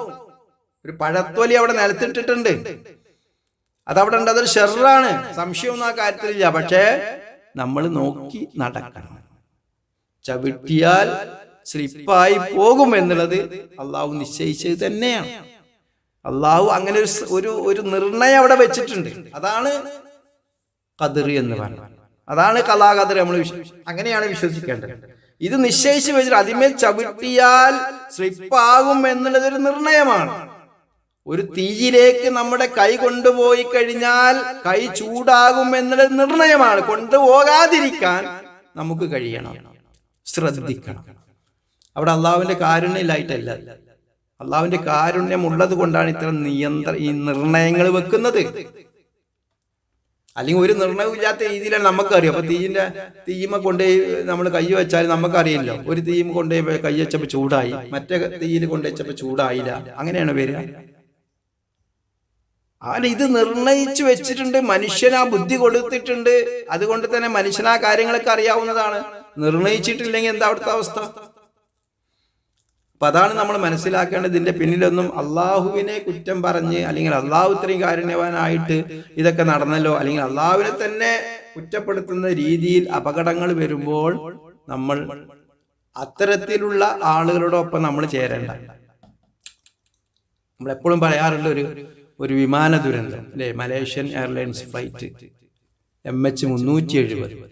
A: ഒരു പഴത്തൊലി അവിടെ നിലത്തിട്ടിട്ടുണ്ട്, അതവിടെ ഉണ്ട്, അതൊരു ഷെറാണ്, സംശയമൊന്നും ആ കാര്യത്തിലില്ല. പക്ഷേ നമ്മൾ നോക്കി നടക്കണം. ചവിട്ടിയാൽ സ്ലിപ്പായി പോകും എന്നുള്ളത് അള്ളാഹു നിശ്ചയിച്ചത് തന്നെയാണ്. അള്ളാഹു അങ്ങനെ ഒരു നിർണയം അവിടെ വെച്ചിട്ടുണ്ട്. അതാണ് ഖദർ എന്ന് പറയുന്നത്. അതാണ് ഖലാ ഖദർ. നമ്മൾ അങ്ങനെയാണ് വിശ്വസിക്കേണ്ടത്. ഇത് നിശ്ചയിച്ചു വെച്ചിട്ട് അതിന്മേൽ ചവിട്ടിയാൽ സ്ലിപ്പാകും എന്നുള്ളത് ഒരു നിർണയമാണ്. ഒരു തീയിലേക്ക് നമ്മുടെ കൈ കൊണ്ടുപോയി കഴിഞ്ഞാൽ കൈ ചൂടാകും എന്നുള്ളത് നിർണയമാണ്. കൊണ്ടുപോകാതിരിക്കാൻ നമുക്ക് കഴിയണം, ശ്രദ്ധിക്കണം. അവിടെ അള്ളാഹുവിന്റെ കാരുണ്യമില്ലായിട്ടല്ല, അള്ളാഹുവിന്റെ കാരുണ്യം ഉള്ളത് കൊണ്ടാണ് ഇത്തരം ഈ നിർണയങ്ങൾ വെക്കുന്നത്. അല്ലെങ്കിൽ ഒരു നിർണയവും ഇല്ലാത്ത രീതിയിലാണ് നമുക്കറിയാം. അപ്പൊ തീമ കൊണ്ടുപോയി നമ്മൾ കൈ വെച്ചാൽ നമുക്കറിയില്ലോ. ഒരു തീമ കൊണ്ടുപോയി കൈ വെച്ചപ്പോ ചൂടായി, മറ്റേ തീയിൽ കൊണ്ടുവച്ചപ്പോ ചൂടായില്ല. അങ്ങനെയാണ് വരിക. അവൻ ഇത് നിർണയിച്ചു വെച്ചിട്ടുണ്ട്, മനുഷ്യന് ആ ബുദ്ധി കൊടുത്തിട്ടുണ്ട്. അതുകൊണ്ട് തന്നെ മനുഷ്യന് ആ കാര്യങ്ങളൊക്കെ അറിയാവുന്നതാണ്. നിർണയിച്ചിട്ടില്ലെങ്കിൽ എന്താ അവിടുത്തെ അവസ്ഥ? അപ്പൊ അതാണ് നമ്മൾ മനസ്സിലാക്കേണ്ടത്. ഇതിന്റെ പിന്നിലൊന്നും അള്ളാഹുവിനെ കുറ്റം പറഞ്ഞ് അല്ലെങ്കിൽ അള്ളാഹു ഇത്രയും കാരുണ്യവാനായിട്ട് ഇതൊക്കെ നടന്നല്ലോ, അല്ലെങ്കിൽ അള്ളാഹുവിനെ തന്നെ കുറ്റപ്പെടുത്തുന്ന രീതിയിൽ അപകടങ്ങൾ വരുമ്പോൾ നമ്മൾ അത്തരത്തിലുള്ള ആളുകളോടൊപ്പം നമ്മൾ ചേരേണ്ട. നമ്മളെപ്പോഴും പറയാറുണ്ട് ഒരു വിമാന ദുരന്തം അല്ലെ, Malaysian airlines flight MH370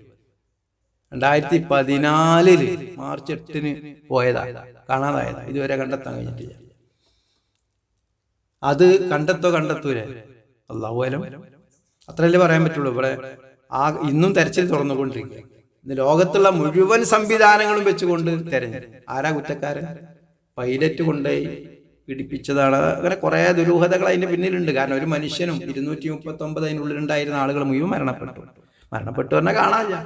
A: 2014 March 8 പോയതാ, കാണാതായതാ, ഇതുവരെ കണ്ടെത്താൻ കഴിഞ്ഞിട്ടില്ല. അത് കണ്ടെത്തൂലേ അല്ലാഹു അലം, അത്രയല്ലേ പറയാൻ പറ്റുള്ളൂ. ഇവിടെ ഇന്നും തെരച്ചിൽ തുറന്നുകൊണ്ടിരിക്കുക. ഇന്ന് ലോകത്തുള്ള മുഴുവൻ സംവിധാനങ്ങളും വെച്ചുകൊണ്ട് തെരഞ്ഞു. ആരാ കുറ്റക്കാരൻ? പൈലറ്റ് കൊണ്ടുപോയി പിടിപ്പിച്ചതാണ്. അങ്ങനെ കുറെ ദുരൂഹതകൾ അതിന്റെ പിന്നിലുണ്ട്. കാരണം ഒരു മനുഷ്യനും 239 അതിനുള്ളിലുണ്ടായിരുന്ന ആളുകൾ മുഴുവൻ മരണപ്പെട്ടു പറഞ്ഞാൽ കാണാനില്ല,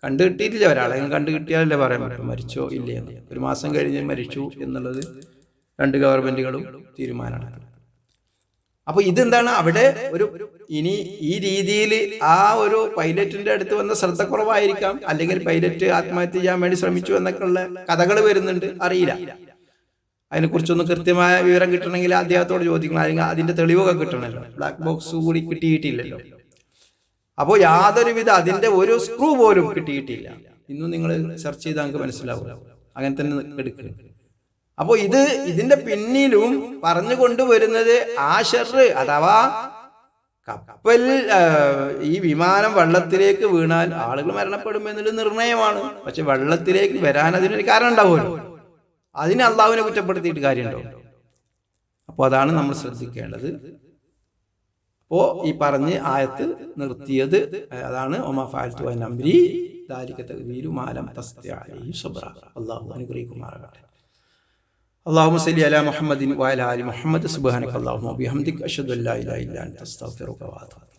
A: കണ്ടു കിട്ടിയിട്ടില്ല. ഒരാളെ കണ്ടു കിട്ടിയാലല്ലേ പറയാൻ പറ്റും മരിച്ചോ ഇല്ലേ എന്ന്. 1 മാസം കഴിഞ്ഞ് മരിച്ചു എന്നുള്ളത് 2 ഗവൺമെന്റുകളും തീരുമാനമാണ്. അപ്പൊ ഇതെന്താണ് അവിടെ ഇനി ഈ രീതിയിൽ ആ ഒരു പൈലറ്റിന്റെ അടുത്ത് വന്ന ശ്രദ്ധക്കുറവായിരിക്കാം, അല്ലെങ്കിൽ പൈലറ്റ് ആത്മഹത്യ ചെയ്യാൻ വേണ്ടി ശ്രമിച്ചു എന്നൊക്കെയുള്ള കഥകൾ വരുന്നുണ്ട്, അറിയില്ല. അതിനെക്കുറിച്ചൊന്നും കൃത്യമായ വിവരം കിട്ടണമെങ്കിൽ അദ്ദേഹത്തോട് ചോദിക്കണം, അല്ലെങ്കിൽ അതിന്റെ തെളിവൊക്കെ കിട്ടണമല്ലോ. ബ്ലാക്ക് ബോക്സ് കൂടി കിട്ടിയിട്ടില്ലല്ലോ. അപ്പോൾ യാതൊരുവിധ അതിന്റെ ഒരു സ്ക്രൂ പോലും കിട്ടിയിട്ടില്ല. ഇന്നും നിങ്ങൾ സെർച്ച് ചെയ്താൽ നിങ്ങൾക്ക് മനസ്സിലാവും. അങ്ങനെ തന്നെ എടുക്കുക. അപ്പോൾ ഇതിന്റെ പിന്നിലും പറഞ്ഞുകൊണ്ടുവരുന്നത് ആശറ് അഥവാ കപ്പൽ, ഈ വിമാനം വെള്ളത്തിലേക്ക് വീണാൽ ആളുകൾ മരണപ്പെടും എന്നുള്ളത് നിർണയമാണ്. പക്ഷെ വെള്ളത്തിലേക്ക് വരാൻ അതിനൊരു കാരണം ഉണ്ടാവുമല്ലോ. അതിന് അള്ളാഹുവിനെ കുറ്റപ്പെടുത്തിയിട്ട് കാര്യമുണ്ടോ? അപ്പോൾ അതാണ് നമ്മൾ ശ്രദ്ധിക്കേണ്ടത്. അപ്പോ ഈ പറഞ്ഞ് ആയത്ത് നിർത്തിയത് അതാണ്. അള്ളാഹു അനുഗ്രഹിക്കുമാറാകട്ടെ. اللهم صل على محمد وعلى آل محمد سبحانك اللهم وبحمدك أشهد أن لا إله إلا أنت أستغفرك وأتوب إليك.